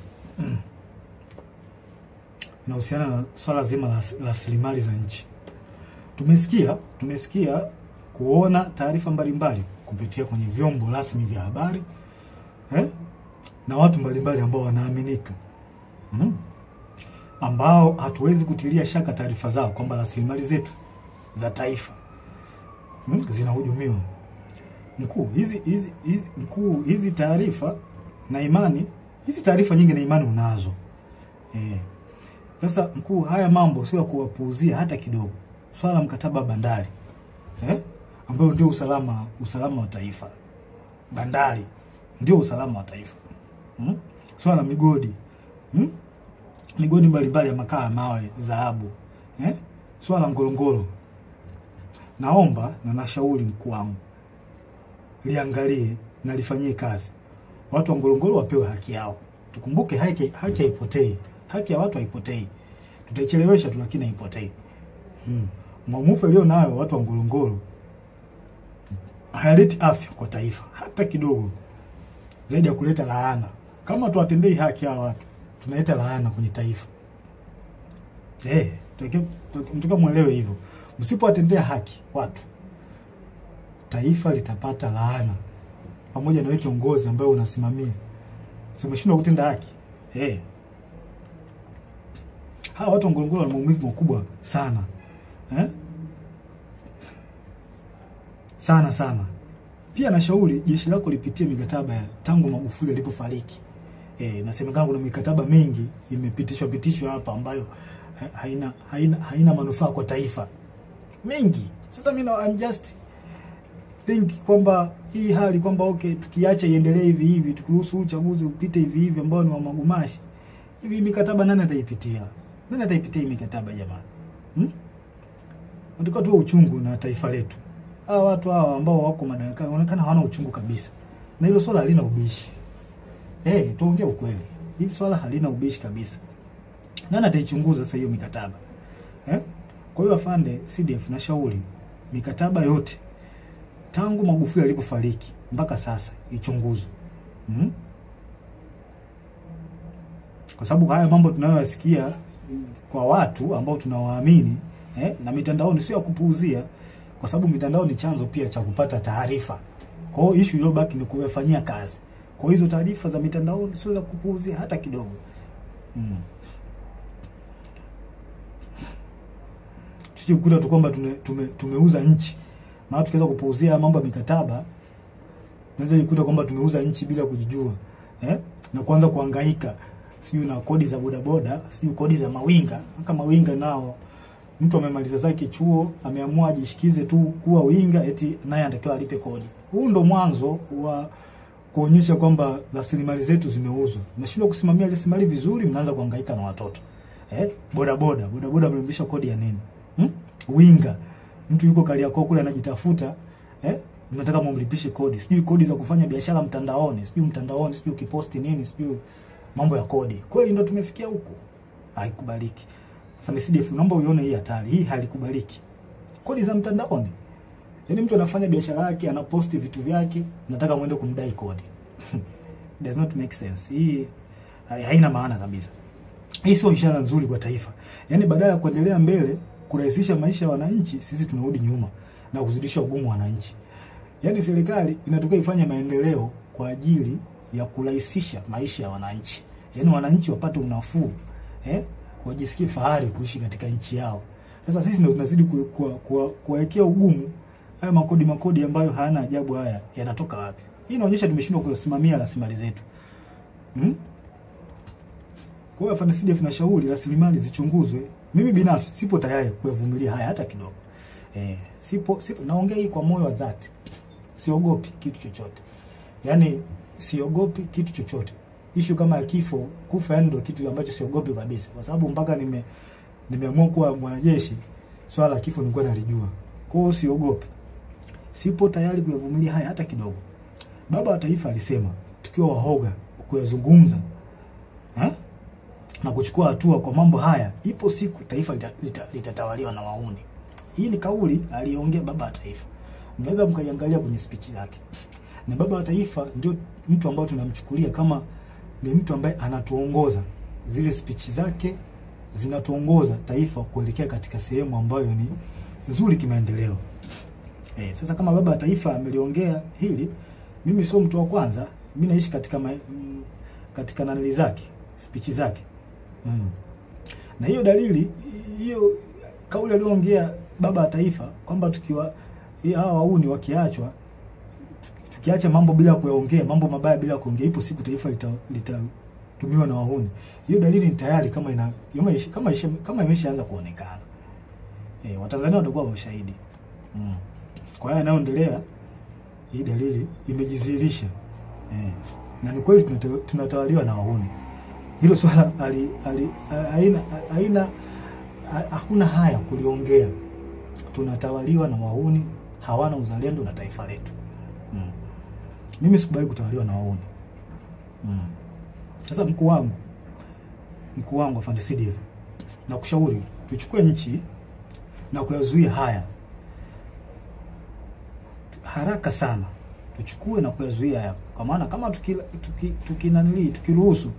Unahusiana na swala zima la rasilimali za nchi. Tumesikia kuona taarifa mbalimbali kupitia kwenye vyombo rasmi vya habari na watu mbalimbali ambao wanaaminika, ambao hatuwezi kutilia shaka taarifa zao kwamba rasilimali zetu za taifa zinahujumiwa. Hizi taarifa na imani, hizi taarifa nyingi na imani unazo. Sasa mkuu, haya mambo sio ya kuwapuuzia hata kidogo. Swala mkataba wa bandari ambao ndio usalama wa taifa. Bandari ndio usalama wa taifa. Swala migodi. Migodi mbalimbali ya makaa, mawe, dhahabu. Swala Ngorongoro. Naomba na nashauri mkuu wangu liangalie na lifanyie kazi. Watu wa Ngorongoro wapewe haki yao. Tukumbuke haki haipotei. Haki ya watu haipotei. Tutaichelewesha tu lakini haipotei. Maumivu leo nayo watu wa Ngorongoro hayaleti afya kwa taifa hata kidogo, zaidi ya kuleta laana. Kama tuwatendei haki hawa watu, tunaleta laana kwenye taifa. Mtaka muelewe hivyo. Msipowatendea haki watu, taifa litapata laana pamoja na wewe kiongozi ambaye unasimamia. Umeshindwa kutenda haki. Hawa watu wa Ngorongoro wana maumivu makubwa sana. Sana. Pia nashauri jeshi lako lipitie mikataba ya tangu Magufuli alipofariki. Nasemekana kuna mikataba mingi imepitishwa hapa ambayo haina manufaa kwa taifa. Mingi. Sasa mimi I'm just think kwamba hii hali kwamba tukiacha iendelee hivi tukuruhusu uchaguzi upite hivi ambao ni wa magumashi. Hivi mikataba nani ataipitia? Nani ataipitia mikataba jamani? Ndiko tu uchungu na taifa letu. Hawa watu hawa ambao wako madarakani wanaonekana hawana uchungu kabisa. Na hilo swala halina ubishi. Tuongee ukweli. Hili swala halina ubishi kabisa. Nani ataichunguza sasa hiyo mikataba? Kwa hiyo afande CDF na shauri mikataba yote tangu Magufuli alipofariki mpaka sasa ichunguzwe. Kwa sababu haya mambo tunayoyasikia kwa watu ambao tunawaamini na mitandaoni sio ya kupuuzia, kwa sababu mitandao ni chanzo pia cha kupata taarifa. Kwa hiyo issue iliyobaki ni kuyafanyia kazi. Kwa hizo taarifa za mitandaoni sio za kupuuzia hata kidogo. Tukikuta tu kwamba tumeuza nchi. Maana tukianza kupuuzia mambo ya mikataba, tunaweza kukuta kwamba tumeuza nchi bila kujijua. Na kuanza kuhangaika sijui na kodi za bodaboda, sijui kodi za mawinga. Kama mawinga nao mtu amemaliza zake chuo, ameamua ajishikize tu kuwa winga eti naye anatakiwa alipe kodi. Huu ndo mwanzo kuonyesha kwamba rasilimali zetu zimeuzwa. Mnashindwa kusimamia rasilimali vizuri, mnaanza kuhangaika na watoto. Boda mlimbisha kodi ya nini? Winga. Mtu yuko Kariakoo kule anajitafuta, mnataka mumlipishe kodi. Sijui kodi za kufanya biashara mtandaoni, sijui ukiposti nini, sijui mambo ya kodi. Kweli ndio tumefikia huko. Haikubaliki. Afande CDF, naomba uione hii hatari. Hii halikubaliki. Kodi za mtandaoni. Yaani mtu anafanya biashara yake, anaposti vitu vyake, nataka muende kumdai kodi. Does not make sense. Hii haina maana kabisa. Hii sio ishara nzuri kwa taifa. Yaani badala ya kuendelea mbele, kurahisisha maisha ya wananchi, sisi tunarudi nyuma na kuzidisha ugumu wa wananchi. Yaani serikali inataka ifanye maendeleo kwa ajili ya kurahisisha maisha ya wananchi. Yaani wananchi wapate unafuu, wajisikie fahari kuishi katika nchi yao. Sasa sisi ndio tunazidi kuwekea ugumu. Haya makodi ambayo hayana ajabu haya yanatoka wapi? Hii inaonyesha tumeshindwa kusimamia rasilimali zetu. Kwa hiyo Afande CDF nashauri rasilimali zichunguzwe. Mimi binafsi sipo tayari kuyavumilia haya hata kidogo. Sipo naongea hii kwa moyo wa dhati. Siogopi kitu chochote. Yaani siogopi kitu chochote. Issue kama ya kifo, kufa ndio kitu ambacho siogopi kabisa. Kwa sababu mpaka nimeamua kuwa mwanajeshi, swala la kifo nilikuwa nalijua. Kwa hiyo siogopi. Sipo tayari kuyavumilia haya hata kidogo. Baba wa taifa alisema tukiwa wahoga kuyazungumza na kuchukua hatua kwa mambo haya, ipo siku taifa litatawaliwa na wahuni. Hii ni kauli aliongea baba wa taifa. Mnaweza mkaiangalia kwenye speech zake. Na baba wa taifa ndio mtu ambaye tunamchukulia kama ni mtu ambaye anatuongoza. Zile speech zake zinatuongoza taifa kuelekea katika sehemu ambayo ni nzuri kimaendeleo. Sasa kama baba wa taifa ameliongea hili, mimi sio mtu wa kwanza. Mimi naishi katika nanili zake, speech zake. Na hiyo dalili, hiyo kauli aliyoongea baba wa taifa kwamba tukiwa hawa wahuni wakiachwa, tukiacha mambo bila kuyaongea, mambo mabaya bila kuongea, ipo siku taifa litatumiwa na wahuni. Hiyo dalili ni tayari kama imeshaanza kuonekana. Watanzania watakuwa mashahidi. Kwa hiyo yanayoendelea, hii dalili imejidhihirisha. Na ni kweli tunatawaliwa na wahuni. Hilo swala hakuna haya kuliongea. Tunatawaliwa na wahuni, hawana uzalendo na taifa letu. Mimi sikubali kutawaliwa na wahuni. Sasa mkuu wangu Afande CDF, na kushauri tuchukue nchi na kuyazuia haya haraka sana. Tuchukue na kuyazuia haya. Kwa maana kama tukiruhusu,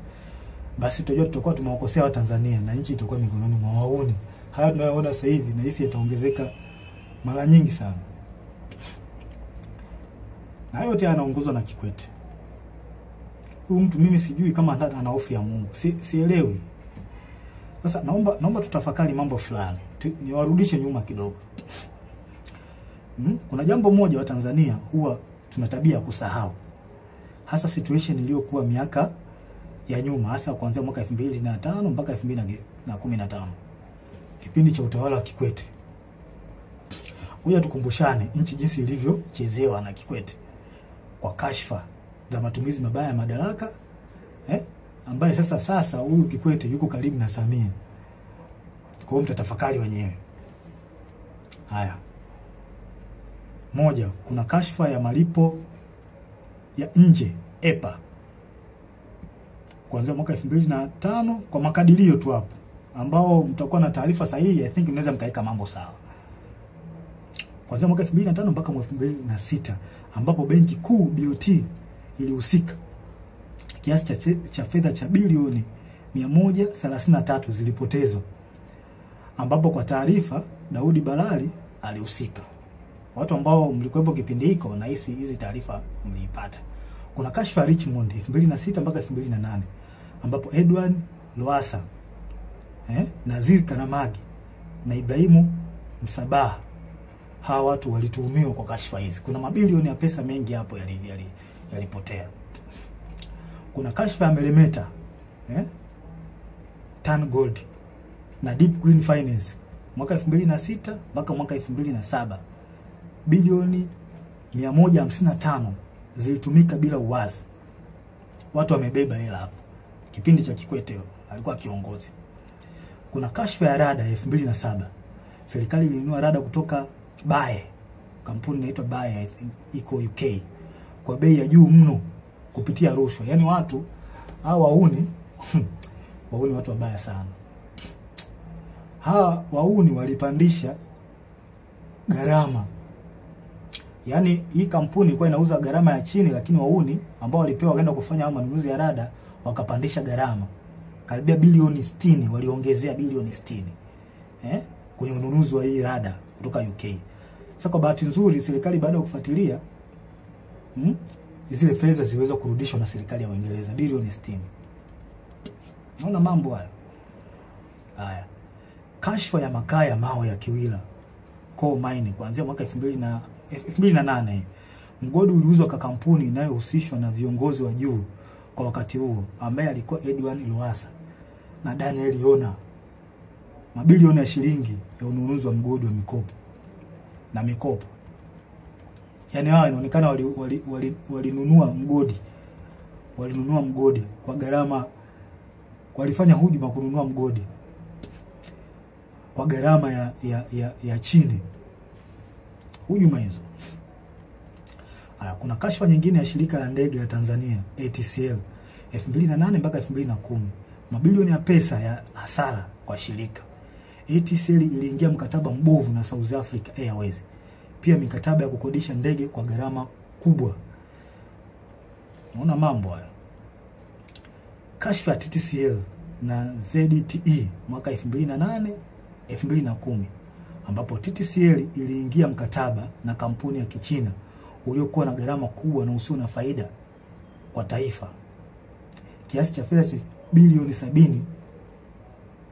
basi tutajua tutakuwa tumewakosea Watanzania na nchi itakuwa mikononi mwa wahuni. Haya tunayoona sasa hivi na hisi yataongezeka mara nyingi sana. Na yote anaongozwa na Kikwete. Huyu mtu mimi sijui kama ana hofu ya Mungu. Sielewi. Sasa naomba tutafakari mambo fulani. Niwarudishe nyuma kidogo. Kuna jambo moja wa Tanzania huwa tuna tabia kusahau. Hasa situation iliyokuwa miaka ya nyuma, hasa kuanzia mwaka 2005 mpaka 2015. Kipindi cha utawala wa Kikwete. Ngoja tukumbushane nchi jinsi ilivyochezewa na Kikwete kwa kashfa za matumizi mabaya ya madaraka, ambaye sasa huyu Kikwete yuko karibu na Samia. Kwa hiyo mtatafakari wenyewe. Haya. Moja, kuna kashfa ya malipo ya nje EPA. Kuanzia mwaka 2005 kwa makadirio tu hapo, ambao mtakuwa na taarifa sahihi, I think mnaweza mkaeka mambo sawa. Kuanzia mwaka 2005 mpaka mwaka 2006 ambapo benki kuu BOT ilihusika. Kiasi cha fedha cha bilioni 133 zilipotezwa. Ambapo kwa taarifa Daudi Balali alihusika. Watu ambao mlikuwepo kipindi hiko na hizi taarifa mliipata. Kuna kashfa Richmond 2006 mpaka 2008 ambapo Edward Lowassa, Nazir Karamagi na Ibrahimu Msabaha, hawa watu walituhumiwa kwa kashfa hizi. Kuna mabilioni ya pesa mengi hapo yalipotea. Kuna kashfa ya Meremeta, Tan Gold na Deep Green Finance mwaka 2006 mpaka mwaka 2007. Bilioni 155 zilitumika bila uwazi. Watu wamebeba hela hapo. Kipindi cha Kikwete alikuwa kiongozi. Kuna kashfa ya rada 2007. Serikali ilinunua rada kutoka Bae. Kampuni inaitwa Bae, I think iko UK. Kwa bei ya juu mno kupitia rushwa. Yaani watu hawa wauni wauni watu wabaya sana. Hawa wauni walipandisha gharama. Yaani hii kampuni ilikuwa inauza gharama ya chini, lakini wauni ambao walipewa wakaenda kufanya manunuzi ya rada wakapandisha gharama. Karibia bilioni 60 waliongezea bilioni 60. Kwenye ununuzi wa hii rada kutoka UK. Sasa kwa bahati nzuri serikali baada ya kufuatilia zile fedha ziliweza kurudishwa na serikali ya Uingereza bilioni 60. Naona mambo haya. Haya. Kashfa ya makaa ya mawe ya Kiwila Coal Mine kuanzia mwaka 2008. Mgodi uliuzwa kwa kampuni inayohusishwa na viongozi wa juu kwa wakati huo ambaye alikuwa Edwin Lowassa na Daniel Yona. Mabilioni ya shilingi ya ununuzi wa mgodi wa mikopo. Yaani hao inaonekana walinunua mgodi. Walinunua mgodi kwa gharama, walifanya hujuma kununua mgodi kwa gharama ya chini. Hujuma hizo. Kuna kashfa nyingine ya shirika la ndege la Tanzania ATCL 2008 mpaka 2010. Mabilioni ya pesa ya hasara kwa shirika. ATCL iliingia mkataba mbovu na South Africa Airways. Pia mikataba ya kukodisha ndege kwa gharama kubwa. Unaona mambo haya. Kashfa ya TTCL na ZTE mwaka 2008 2010 ambapo TTCL iliingia mkataba na kampuni ya Kichina uliokuwa na gharama kubwa na usio na faida kwa taifa. Kiasi cha fedha bilioni 70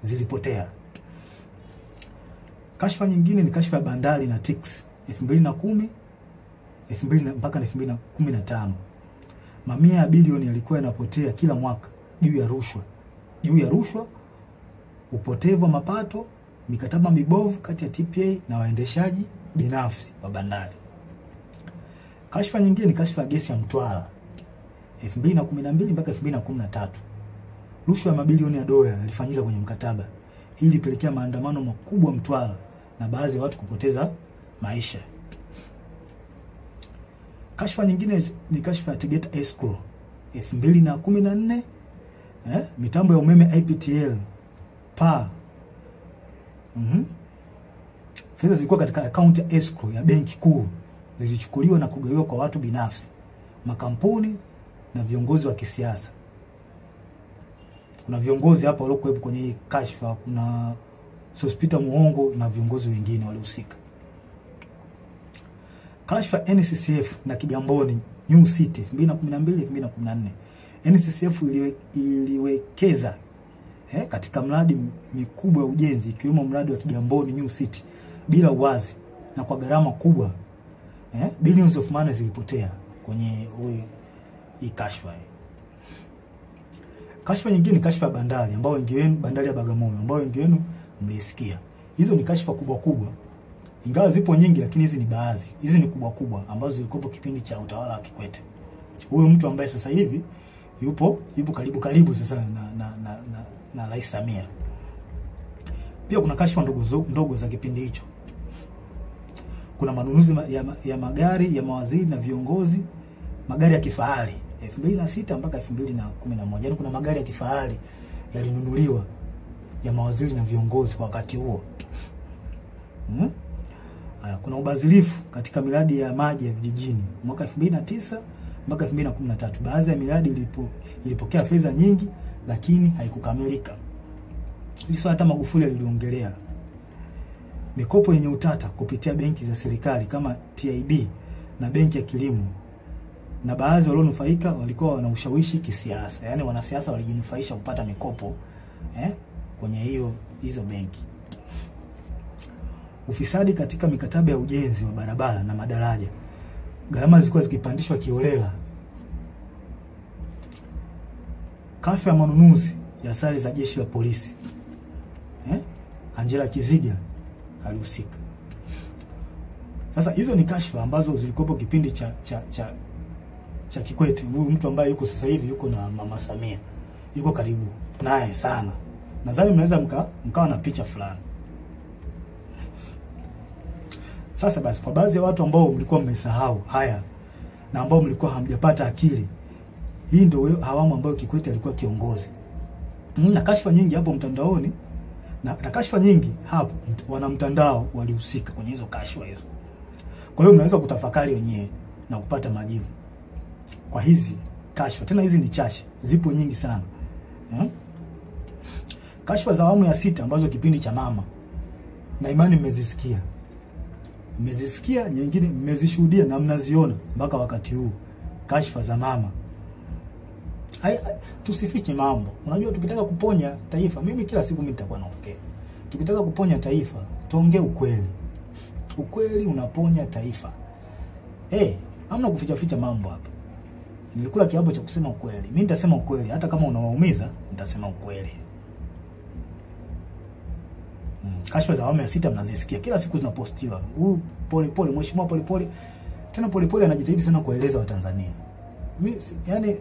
zilipotea. Kashfa nyingine ni kashfa ya bandari na TICS 2010 mpaka 2015. Mamia ya bilioni yalikuwa yanapotea kila mwaka juu ya rushwa, upotevu wa mapato, mikataba mibovu kati ya TPA na waendeshaji binafsi wa bandari. Kashfa nyingine ni kashfa ya gesi ya Mtwara 2012 mpaka 2013. Rushwa ya mabilioni ya dola yalifanyika kwenye mkataba. Hii ilipelekea maandamano makubwa Mtwara na baadhi ya watu kupoteza maisha. Kashfa nyingine ni kashfa ya Tegeta Escrow 2014. Mitambo ya umeme IPTL PA. Fedha zilikuwa katika account ya escrow ya benki kuu zilichukuliwa na kugawiwa kwa watu binafsi, makampuni na viongozi wa kisiasa. Kuna viongozi hapa waliokuwepo kwenye hii kashfa, kuna Sospeter Muhongo na viongozi wengine waliohusika. Kashfa NCCF na Kigamboni New City 2012-2014. NCCF iliwekeza katika mradi mikubwa ya ujenzi ikiwemo mradi wa Kigamboni New City bila uwazi na kwa gharama kubwa. Billions of money zilipotea kwenye hii kashfa. Kashfa nyingine ni kashfa ya bandari ambao wengi wenu, bandari ya Bagamoyo ambao wengi wenu mlisikia. Hizo ni kashfa kubwa. Ingawa zipo nyingi lakini hizi ni baadhi. Hizi ni kubwa ambazo zilikuwa kipindi cha utawala wa Kikwete. Huyo mtu ambaye sasa hivi yupo karibu sasa na Rais Samia. Pia kuna kashfa ndogo za kipindi hicho. Kuna manunuzi ya magari ya mawaziri na viongozi, magari ya kifahari 2006 mpaka 2011. Yaani kuna magari ya kifahari yalinunuliwa ya mawaziri na viongozi kwa wakati huo. Kuna ubadhirifu katika miradi ya maji ya vijijini mwaka 2009 mpaka 2013. Baadhi ya miradi ilipokea fedha nyingi lakini haikukamilika. Hili hata Magufuli aliliongelea. Mikopo yenye utata kupitia benki za serikali kama TIB na benki ya kilimo. Na baadhi walionufaika walikuwa wana ushawishi kisiasa. Yaani wanasiasa walijinufaisha kupata mikopo kwenye hizo benki. Ufisadi katika mikataba ya ujenzi wa barabara na madaraja. Gharama zilikuwa zikipandishwa kiholela. Kashfa ya manunuzi ya sare za jeshi la polisi. Angela Kiziga alihusika. Sasa hizo ni kashfa ambazo zilikuwa kipindi cha Kikwete, huyu mtu ambaye yuko sasa hivi yuko na Mama Samia, yuko karibu naye sana. Nadhani mnaweza mkawa na picha fulani. Sasa basi, kwa baadhi ya watu ambao mlikuwa mmesahau haya na ambao mlikuwa hamjapata akili, hii ndio awamu ambayo Kikwete alikuwa kiongozi. Na kashfa nyingi hapo mtandaoni, na kashfa nyingi hapo wana mtandao walihusika kwenye hizo kashfa hizo. Kwa hiyo mnaweza kutafakari wenyewe na kupata majibu kwa hizi kashfa. Tena hizi ni chache, zipo nyingi sana. Kashfa za awamu ya 6 ambazo kipindi cha mama, na imani mmezisikia. Mmezisikia, nyingine mmezishuhudia na mnaziona mpaka wakati huu. Kashfa za mama. Tusifiche mambo. Unajua tukitaka kuponya taifa, mimi kila siku mimi nitakuwa naongea. Tukitaka kuponya taifa, tuongee ukweli. Ukweli unaponya taifa. Hamna kuficha mambo hapa. Nilikula kiapo cha kusema ukweli. Mimi nitasema ukweli hata kama unawaumiza, nitasema ukweli. Kashfa za awamu ya 6 mnazisikia. Kila siku zinapostiwa. Pole mheshimiwa pole. Tena pole anajitahidi sana kueleza Watanzania. Mimi yani,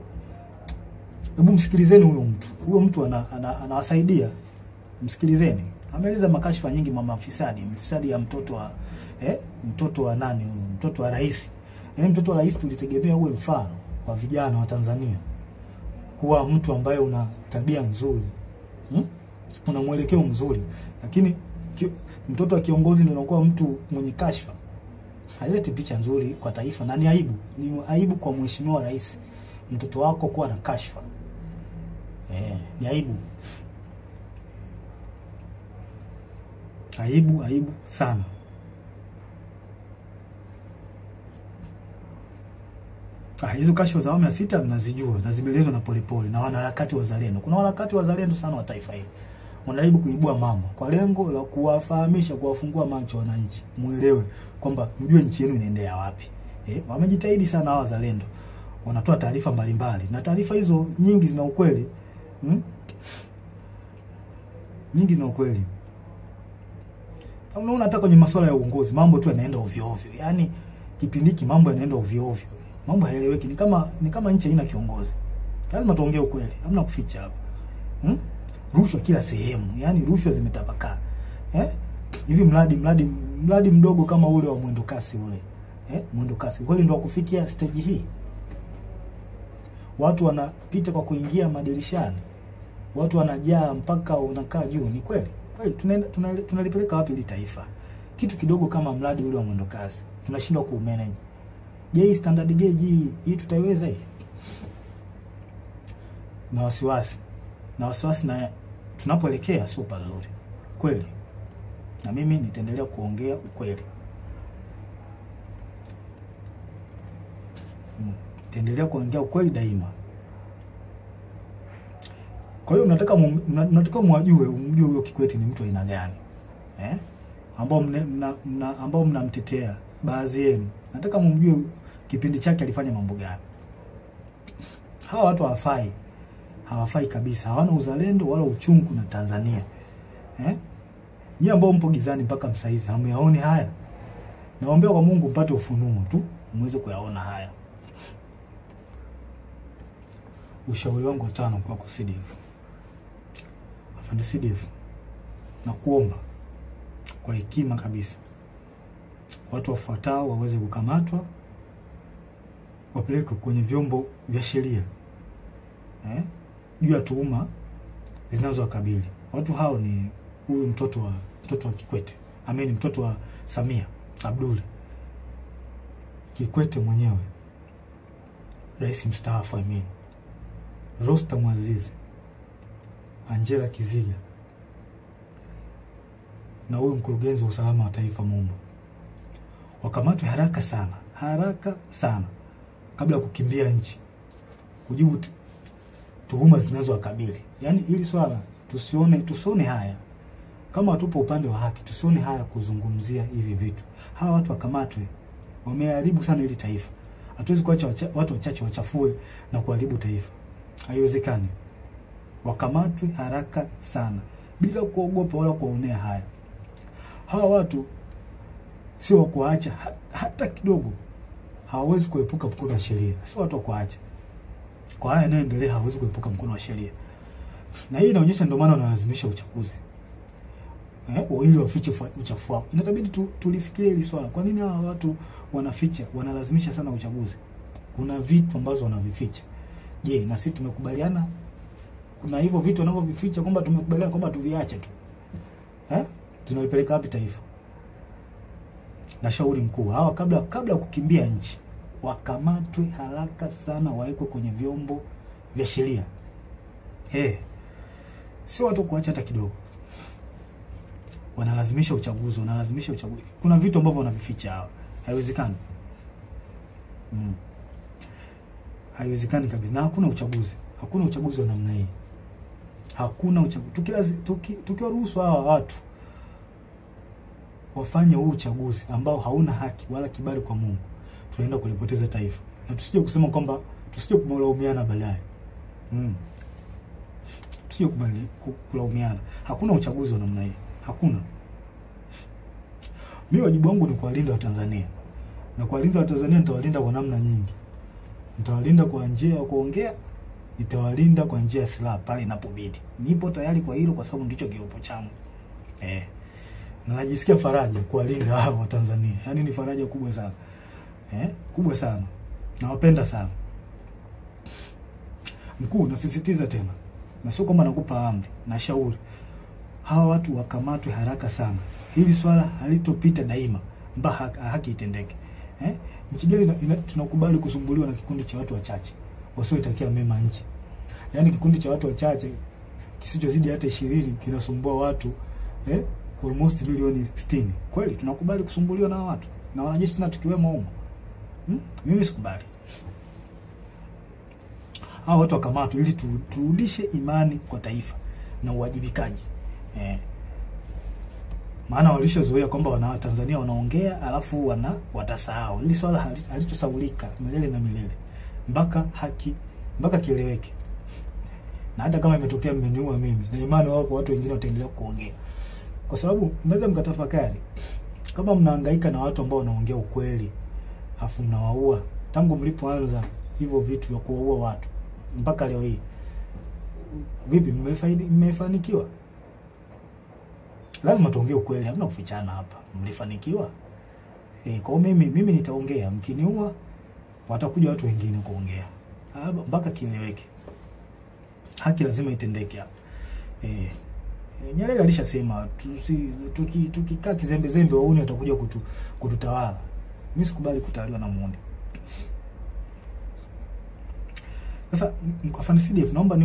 hebu msikilizeni huyo mtu. Huyo mtu anawasaidia. Msikilizeni. Ameeleza makashfa nyingi, mama mfisadi ya mtoto wa nani? Mtoto wa rais. Yaani mtoto wa rais tulitegemea uwe mfano kwa vijana wa Tanzania. Kuwa mtu ambaye una tabia nzuri. Una mwelekeo mzuri. Lakini mtoto wa kiongozi ndio anakuwa mtu mwenye kashfa. Haileti picha nzuri kwa taifa, na ni aibu. Ni aibu kwa mheshimiwa rais mtoto wako kuwa na kashfa. Ni aibu. Aibu sana. Hizo kashfa za awamu ya 6 mnazijua na zimeelezwa na Polepole na wanaharakati wazalendo. Kuna wanaharakati wazalendo sana wa taifa hili. Wanajaribu kuibua mama kwa lengo la kuwafahamisha, kuwafungua macho wananchi, muelewe kwamba mjue nchi yenu inaendea wapi. Wamejitahidi sana hawa wazalendo. Wanatoa taarifa mbalimbali na taarifa hizo nyingi zina ukweli. Nyingi zina ukweli. Unaona hata kwenye masuala ya uongozi mambo tu yanaenda ovyo ovyo. Yaani kipindi hiki mambo yanaenda ovyo ovyo. Mambo haeleweki, ni kama nchi haina kiongozi. Lazima tuongee ukweli, hamna kuficha hapa. Rushwa kila sehemu, yani rushwa zimetapakaa. Hivi mradi mdogo kama ule wa mwendo kasi ule. Mwendo kasi kweli ndio kufikia stage hii. Watu wanapita kwa kuingia madirishani. Watu wanajaa mpaka unakaa juu. Ni kweli? Kweli tunalipeleka wapi ile taifa? Kitu kidogo kama mradi ule wa mwendo kasi tunashindwa ku-manage. Je, standard gauge hii tutaiweza hii? Na wasiwasi na tunapoelekea sio pazuri. Kweli. Na mimi nitaendelea kuongea ukweli. Nitaendelea kuongea ukweli daima. Kwa hiyo mnataka umjue huyo Kikwete ni mtu aina gani? Ambao mnamtetea baadhi yenu. Nataka mumjue kipindi chake alifanya mambo gani. Hawa watu hawafai kabisa. Hawana uzalendo wala uchungu na Tanzania. Nyie ambao mpo gizani mpaka msaizi hamyaoni haya. Naombea kwa Mungu mpate ufunuo tu muweze kuyaona haya. Ushauri wangu wa 5 kwako CDF. Afande CDF, na kuomba kwa hekima kabisa watu wafuatao waweze kukamatwa, wapelekwe kwenye vyombo vya sheria juu ya tuhuma zinazowakabili. Watu hao ni huyu mtoto wa Kikwete, mtoto wa Samia Abdul Kikwete mwenyewe, rais mstaafu Rostam Aziz, Angela Kiziga, na huyu mkurugenzi wa usalama wa taifa Mumbo. Wakamatwe haraka sana kabla ya kukimbia nchi kujibu tuhuma zinazowakabili. Yaani hili swala tusione haya. Kama tupo upande wa haki, tusione haya kuzungumzia hivi vitu. Hawa watu wakamatwe. Wameharibu sana hili taifa. Hatuwezi kuacha watu wachache wachafue na kuharibu taifa. Haiwezekani. Wakamatwe haraka sana bila kuogopa wala kuonea haya. Hawa watu sio kuacha hata kidogo. hawawezi kuepuka mkono wa sheria. Sio watu kuacha. Kwa haya yanayoendelea hawezi kuepuka mkono wa sheria. Na hii inaonyesha ndio maana wanalazimisha uchaguzi. Ili wafiche uchafu wao. Inatabidi tulifikirie hili swala. Kwa nini hawa watu wanaficha, wanalazimisha sana uchaguzi? Kuna vitu ambazo wanavificha. Je, na sisi tumekubaliana kuna hivyo vitu wanavyovificha kwamba tumekubaliana kwamba tuviache tu? Tunalipeleka wapi taifa? Na shauri mkuu, hawa kabla kukimbia nchi, wakamatwe haraka sana, waekwe kwenye vyombo vya sheria. Sio watu kuacha hata kidogo. Wanalazimisha uchaguzi. Kuna vitu ambavyo wanavificha hawa. Haiwezekani. Haiwezekani kabisa. Na hakuna uchaguzi. Hakuna uchaguzi wa namna hii. Hakuna uchaguzi. Tukiwaruhusu hawa watu wafanye huu uchaguzi ambao hauna haki wala kibali kwa Mungu, tunaenda kulipoteza taifa. Na tusije kusema kwamba tusije kumlaumiana baadaye. Tusije kulaumiana. Hakuna uchaguzi wa namna hii. Hakuna. Mimi wajibu wangu ni kuwalinda Watanzania. Na kuwalinda Watanzania nitawalinda kwa namna nyingi. Nitawalinda kwa njia ya kuongea, nitawalinda kwa njia ya silaha pale inapobidi. Nipo tayari kwa hilo kwa sababu ndicho kiopo changu. Na najisikia faraja kuwalinda hao Watanzania. Yaani ni faraja kubwa sana. Kubwa sana. Nawapenda sana. Mkuu, nasisitiza tena. Na sio kwamba nakupa amri, na shauri. Hawa watu wakamatwe haraka sana. Hili swala halitopita daima mpaka haki itendeke. Nchi gani tunakubali kusumbuliwa na kikundi cha watu wachache wasioitakia mema nchi? Yaani kikundi cha watu wachache kisichozidi hata 20 kinasumbua watu almost milioni 60. Kweli tunakubali kusumbuliwa na watu na wanajeshi na tukiwemo huko? Mimi sikubali. Hao watu wakamatwe ili turudishe imani kwa taifa na uwajibikaji. Maana walishazoea kwamba wana Tanzania wanaongea alafu watasahau. Hili swala halitosaulika milele na milele. Mpaka kieleweke. Na hata kama imetokea mmeniua mimi, na imani wako watu wengine wataendelea kuongea. Kwa sababu mnaweza mkatafakari, kama mnahangaika na watu ambao wanaongea ukweli, afu mnawaua tangu mlipoanza hivyo vitu vya kuwaua watu mpaka leo hii, vipi mmefanikiwa? Lazima tuongee ukweli, hamna kufichana hapa. Mlifanikiwa? Kwa mimi nitaongea, mkiniua watakuja watu wengine kuongea. Mpaka kieleweke. Haki lazima itendeke hapa. Nyerere alishasema tukikaa kizembe wauni watakuja kututawala. Mimi sikubali kutawaliwa na muone. Sasa kwa Fan CDF naomba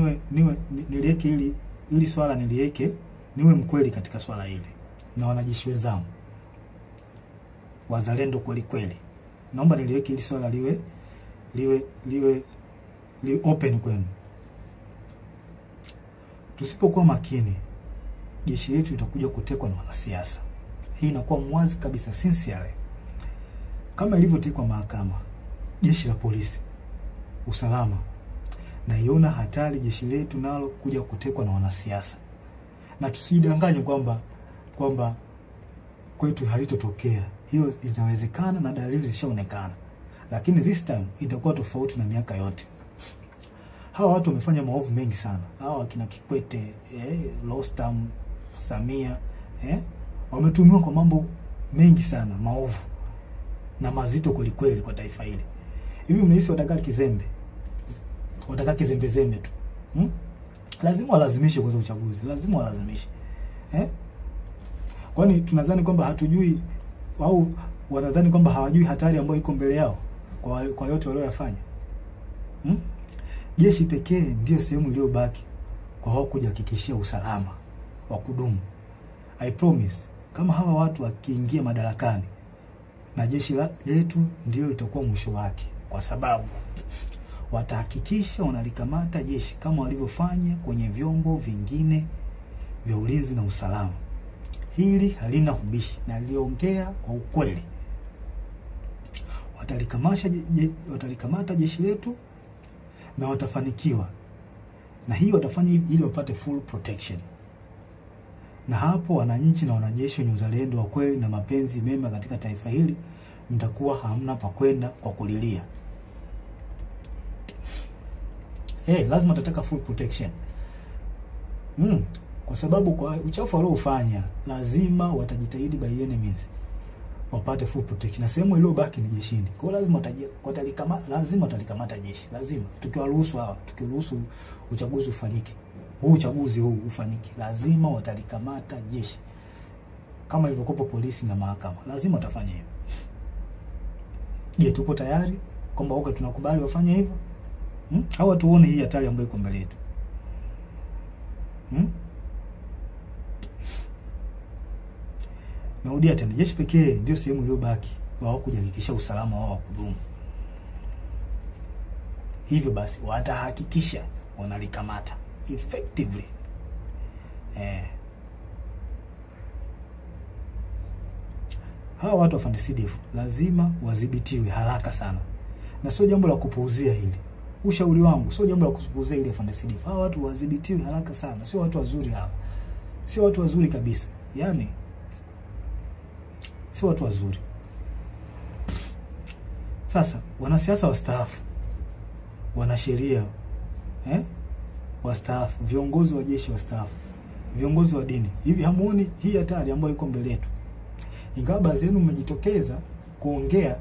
niliweke ili swala niliweke, niwe mkweli katika swala hili. Na wanajeshi wenzangu wazalendo kweli. Naomba niliweke ili swala liwe open kwenu. Tusipokuwa makini, jeshi letu litakuja kutekwa na wanasiasa. Hii inakuwa mwazi kabisa, sincerely. Kama ilivyotekwa mahakama, jeshi la polisi, usalama, na iona hatari jeshi letu nalo kuja kutekwa na wanasiasa. Na tusidanganye kwamba kwetu halitotokea. Hiyo inawezekana na dalili zishaonekana. Lakini this time itakuwa tofauti na miaka yote. Hawa watu wamefanya maovu mengi sana. Hawa akina Kikwete, Rostam, Samia, wametumiwa kwa mambo mengi sana, maovu na mazito kweli kwa taifa hili. Hivi mnahisi watakaa kizembe? Watakaa kizembe tu? Lazima walazimishe kwa uchaguzi. Lazima walazimishe. Kwani tunadhani kwamba hatujui au wanadhani kwamba hawajui hatari ambayo iko mbele yao kwa yote waliyofanya? Jeshi pekee ndio sehemu iliyobaki kwa hao kujihakikishia usalama wa kudumu. I promise, kama hawa watu wakiingia madarakani, na jeshi letu ndio litakuwa mwisho wake, kwa sababu watahakikisha wanalikamata jeshi kama walivyofanya kwenye vyombo vingine vya ulinzi na usalama. Hili halina ubishi na liongea kwa ukweli. Watalikamata jeshi letu na watafanikiwa. Na hii watafanya ili wapate full protection. Na hapo wananchi na wanajeshi wenye uzalendo wa kweli na mapenzi mema katika taifa hili, mtakuwa hamna pa kwenda kwa kulilia. Lazima tutataka full protection. Kwa sababu kwa uchafu waliofanya lazima watajitahidi by enemies wapate full protection. Na sehemu ile baki ni jeshini. Kwa lazima lazima watalikamata jeshi. Lazima tukiruhusu uchaguzi ufanyike. Uchaguzi huu ufanyike. Lazima watalikamata jeshi. Kama ilivyokuwa polisi na mahakama. Lazima watafanya hivyo. Je, tupo tayari kwamba tunakubali wafanye hivyo? Hawa tuone hii hatari ambayo iko mbele yetu. Naudia tena, jeshi pekee ndio sehemu iliyobaki wao kujihakikisha usalama wao wa kudumu. Hivyo basi watahakikisha wanalikamata effectively. Hawa watu wa FANDC lazima wadhibitiwe haraka sana. Na sio jambo la kupuuzia hili. Ushauri wangu sio jambo la kupuuzia hili FANDC. Hawa watu wadhibitiwe haraka sana. Sio watu wazuri hawa. Sio watu wazuri kabisa. Yaani sio watu wazuri. Sasa wanasiasa wastaafu, wanasheria wastaafu, viongozi wa jeshi wastaafu, viongozi wa dini, hivi hamuoni hii hatari ambayo iko mbele yetu? Ingawa baadhi yenu mmejitokeza kuongea,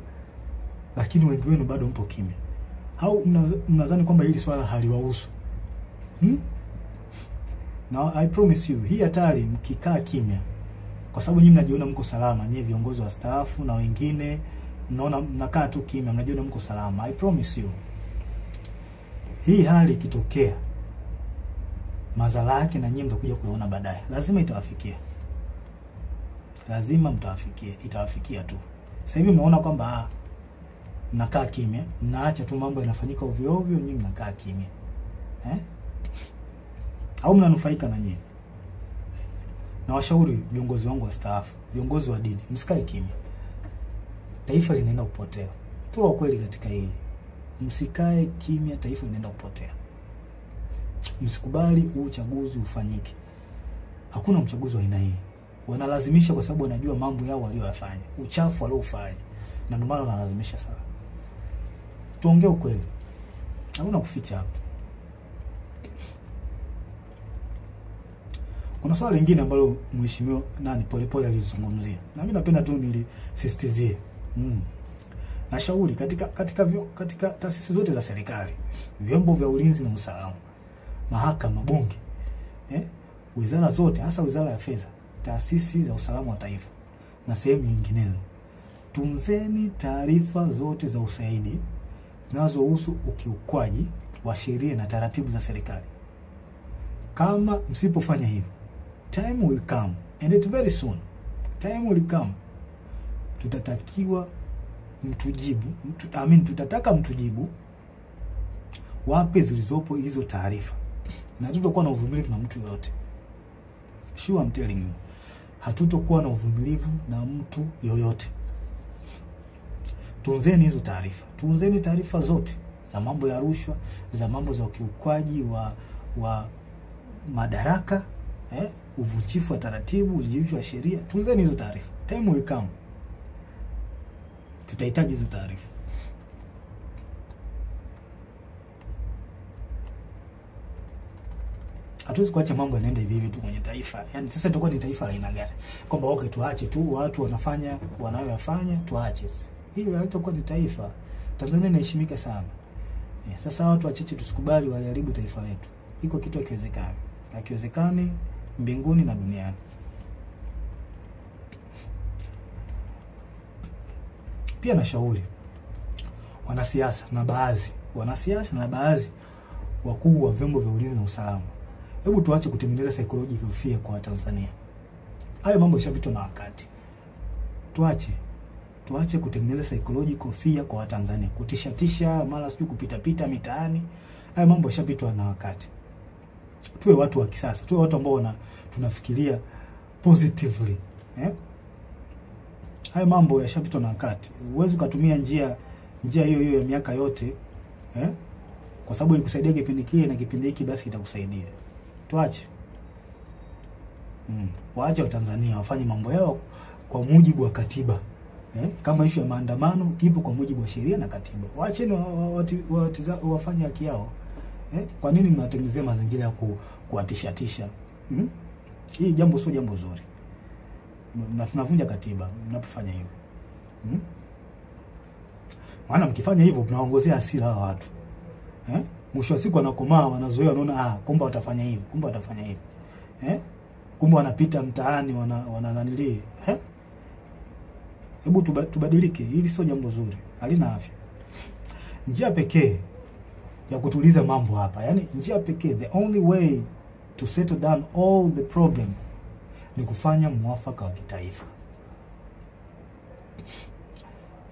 lakini wengi wenu bado mpo kimya. Au mnadhani kwamba hili swala haliwahusu? Now I promise you, hii hatari mkikaa kimya, kwa sababu nyinyi mnajiona mko salama, nyinyi viongozi wastaafu na wengine mnaona mnakaa tu kimya, mnajiona mko salama. I promise you, hii hali ikitokea, madhara yake na nyinyi mtakuja kuona baadaye. Lazima itawafikia. Lazima mtawafikia, itawafikia tu. Sasa hivi mnaona kwamba mnakaa kimya, mnaacha tu mambo yanafanyika ovyo ovyo, nyinyi mnakaa kimya. Au mnanufaika na nyinyi? Na washauri viongozi wangu wastaafu, viongozi wa dini, msikae kimya. Taifa linaenda kupotea. Tuwa kweli katika hili. Msikae kimya, taifa linaenda kupotea. Msikubali uchaguzi ufanyike. Hakuna uchaguzi wa aina hii. Wanalazimisha kwa sababu wanajua mambo yao waliyofanya, uchafu waliofanya. Na ndio maana wanalazimisha sana. Tuongee ukweli. Hakuna kuficha hapa. Kuna swali lingine ambalo mheshimiwa Polepole alizungumzia. Na mimi napenda tu nilisisitizie. Nashauri katika taasisi zote za serikali, vyombo vya ulinzi na usalama, mahakama, bunge, wizara zote, hasa wizara ya fedha, taasisi za usalama wa taifa na sehemu nyinginezo, tunzeni taarifa zote za ushahidi zinazohusu ukiukwaji wa sheria na taratibu za serikali. Kama msipofanya hivyo, time will come, and it very soon, time will come, tutatakiwa mtujibu, tutataka mtujibu wape zilizopo hizo taarifa. Na hatutakuwa na uvumilivu na mtu yoyote. Sure, I'm telling you. Hatutakuwa na uvumilivu na mtu yoyote. Tunzeni hizo taarifa. Tunzeni taarifa zote za mambo ya rushwa, za mambo za ukiukwaji wa madaraka, uvunjifu wa taratibu, uvunjifu wa sheria. Tunzeni hizo taarifa. Time will come, tutahitaji hizo taarifa. Hatuwezi kuacha mambo yanaenda hivi hivi tu kwenye taifa. Yaani sasa tutakuwa ni taifa la aina gani? Kwamba tuache tu watu wanafanya wanayoyafanya, tuache. Hili halitakuwa ni taifa. Tanzania inaheshimika sana. Sasa watu wachache tusikubali waliharibu taifa letu. Iko kitu hakiwezekani. Hakiwezekani mbinguni na duniani. Pia nashauri wanasiasa na baadhi wakuu wa vyombo vya ulinzi na usalama, hebu tuache kutengeneza psychological fear kwa Tanzania. Hayo mambo yashapitwa na wakati. Tuache kutengeneza psychological fear kwa Tanzania, kutishatisha mara sio kupita mitaani. Hayo mambo yashapitwa na wakati. Tuwe watu wa kisasa, tuwe watu ambao tunafikiria positively. Hayo mambo yashapitwa na wakati. Uwezo kutumia njia hiyo ya miaka yote, kwa sababu ilikusaidia kipindi kile na kipindi hiki basi kitakusaidia. Tuache. Waache wa Tanzania wafanye mambo yao kwa mujibu wa katiba. Kama issue ya maandamano ipo kwa mujibu wa sheria na katiba. Waacheni wafanye haki yao. Kwa nini mnatengenezea mazingira ya kuwatishatisha? Hii jambo sio jambo zuri. Na tunavunja katiba mnapofanya hivyo. Maana mkifanya hivyo mnaongozea hasira hawa watu. Mwisho wa siku wanakomaa, wanazoea, wanaona kumbe watafanya hivi, kumbe watafanya hivi. Kumbe wanapita mtaani wanananili. Hebu tubadilike, hili sio jambo zuri, halina afya. Njia pekee ya kutuliza mambo hapa, yani njia pekee, the only way to settle down all the problem ni kufanya mwafaka wa kitaifa.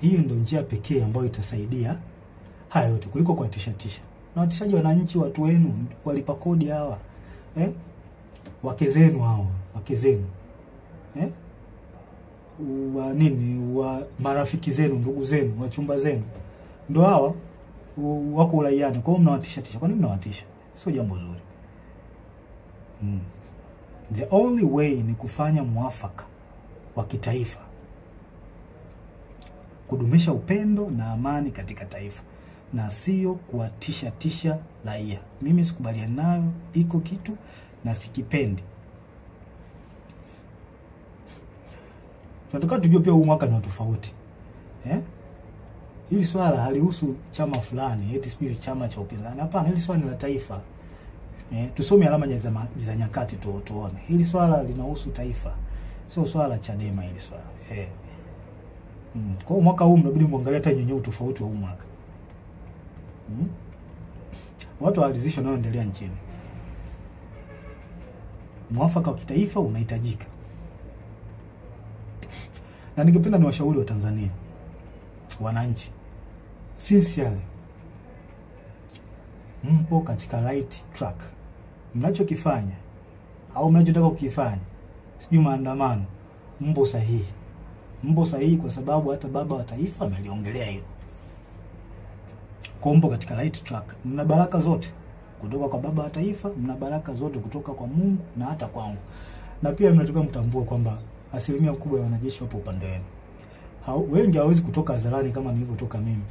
Hiyo ndio njia pekee ambayo itasaidia haya yote kuliko kuwatisha. Na watishaji wananchi, watu wenu walipa kodi hawa. Wake zenu hawa, wake zenu. Wa marafiki zenu, ndugu zenu, wachumba zenu. Ndio hawa wako ulaiani. Kwa hiyo mnawatisha. Kwa nini mnawatisha? Sio jambo zuri. The only way ni kufanya mwafaka wa kitaifa. Kudumisha upendo na amani katika taifa, na sio kuwatisha raia. Mimi sikubaliani nayo, iko kitu na sikipendi. Tunataka tujue pia huu mwaka ni tofauti. Hili swala halihusu chama fulani, eti sio chama cha upinzani. Hapana, hili swala ni la taifa. Tusome alama za nyakati tuone. Hili swala linahusu taifa. Sio swala la Chadema hili swala. Kwa mwaka huu mnabidi muangalie hata nyenye utofauti wa huu mwaka. Watu waalizishwa nao endelea nchini. Mwafaka wa kitaifa unahitajika. Na ningependa niwashauri wa Tanzania, wananchi, sincerely, mpo katika right track. Mnachokifanya au mnachotaka kukifanya, sijui maandamano, mpo sahihi. Mpo sahihi kwa sababu hata baba wa taifa ameliongelea hilo. Mpo katika right track. Mna baraka zote kutoka kwa baba wa taifa, mna baraka zote kutoka kwa Mungu na hata kwangu. Na pia mnataka mtambue kwamba asilimia kubwa ya wanajeshi wapo upande wenu. Wengi hawezi kutoka hadharani kama nilivyotoka mimi,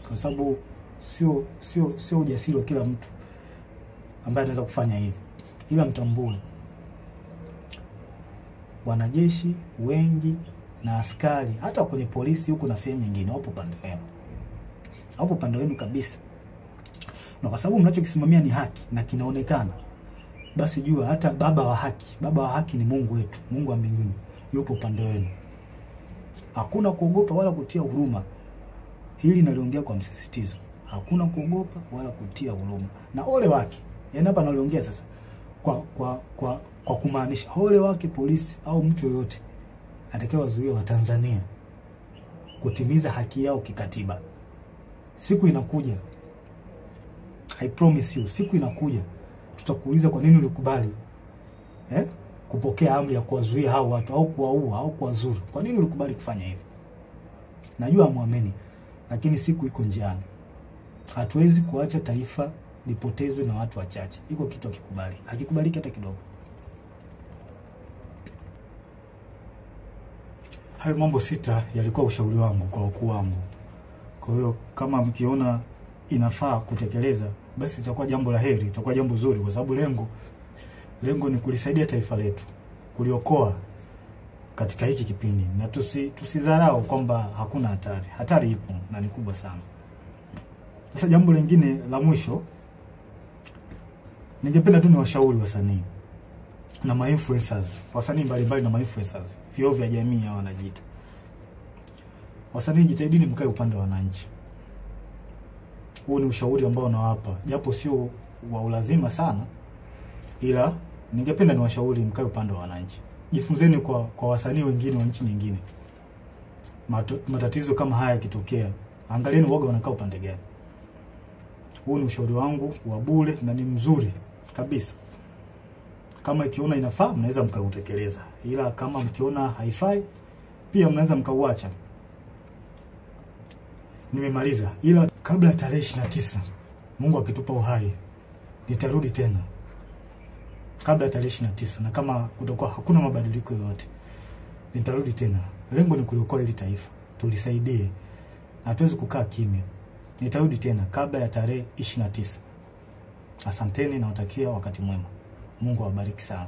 kwa sababu sio ujasiri wa kila mtu ambaye anaweza kufanya hivi. Ila mtambue wanajeshi wengi na askari, hata kwenye polisi huko na sehemu nyingine, wapo upande wenu. Hapo upande wenu kabisa. Na kwa sababu mnachokisimamia ni haki na kinaonekana, basi jua hata baba wa haki ni Mungu wetu, Mungu wa mbinguni, yupo upande wenu. Hakuna kuogopa wala kutia huruma. Hili naliongea kwa msisitizo. Hakuna kuogopa wala kutia huruma. Na ole wake, yani hapa naliongea sasa kwa kumaanisha ole wake polisi au mtu yoyote atakayewazuia wa Tanzania kutimiza haki yao kikatiba. Siku inakuja, I promise you, siku inakuja tutakuuliza kwa nini ulikubali kupokea amri ya kuwazuia hao watu au kuwaua au kuwazuru. Kwa nini ulikubali kufanya hivyo? Najua muamini, lakini siku iko njiani. Hatuwezi kuacha taifa lipotezwe na watu wachache. Iko kitu hakikubali. Hakikubaliki hata kidogo. Hayo mambo 6 yalikuwa ushauri wangu kwa wakuu wangu. Kwa hiyo kama mkiona inafaa kutekeleza, basi itakuwa jambo la heri, itakuwa jambo zuri, kwa sababu lengo ni kulisaidia taifa letu, kuliokoa katika hiki kipindi. Na tusidharau kwamba hakuna hatari. Hatari ipo na ni kubwa sana. Sasa jambo lingine la mwisho, ningependa tu niwashauri wasanii na ma-influencers, wasanii mbalimbali na ma-influencers, vioo vya jamii hao wanajiita. Wasanii, jitahidini mkae upande wa wananchi. Huo ni ushauri ambao nawapa, japo sio wa ulazima sana, ila ningependa niwashauri mkae upande wa wananchi. Jifunzeni kwa wasanii wengine wa nchi nyingine. Matatizo kama haya yakitokea, angalieni woga wanakaa upande gani. Huo ni ushauri wangu wa bure na ni mzuri kabisa. Kama ikiona inafaa, mnaweza mkautekeleza. Ila kama mkiona haifai, pia mnaweza mkauacha. Nimemaliza. Ila kabla tarehe 29, Mungu akitupa uhai, nitarudi tena. kabla ya tarehe 29, na kama kutakuwa hakuna mabadiliko yoyote nitarudi tena. Lengo ni kuliokoa hili taifa, tulisaidie. Hatuwezi kukaa kimya. Nitarudi tena kabla ya tarehe 29. Asanteni na watakia wakati mwema. Mungu awabariki sana.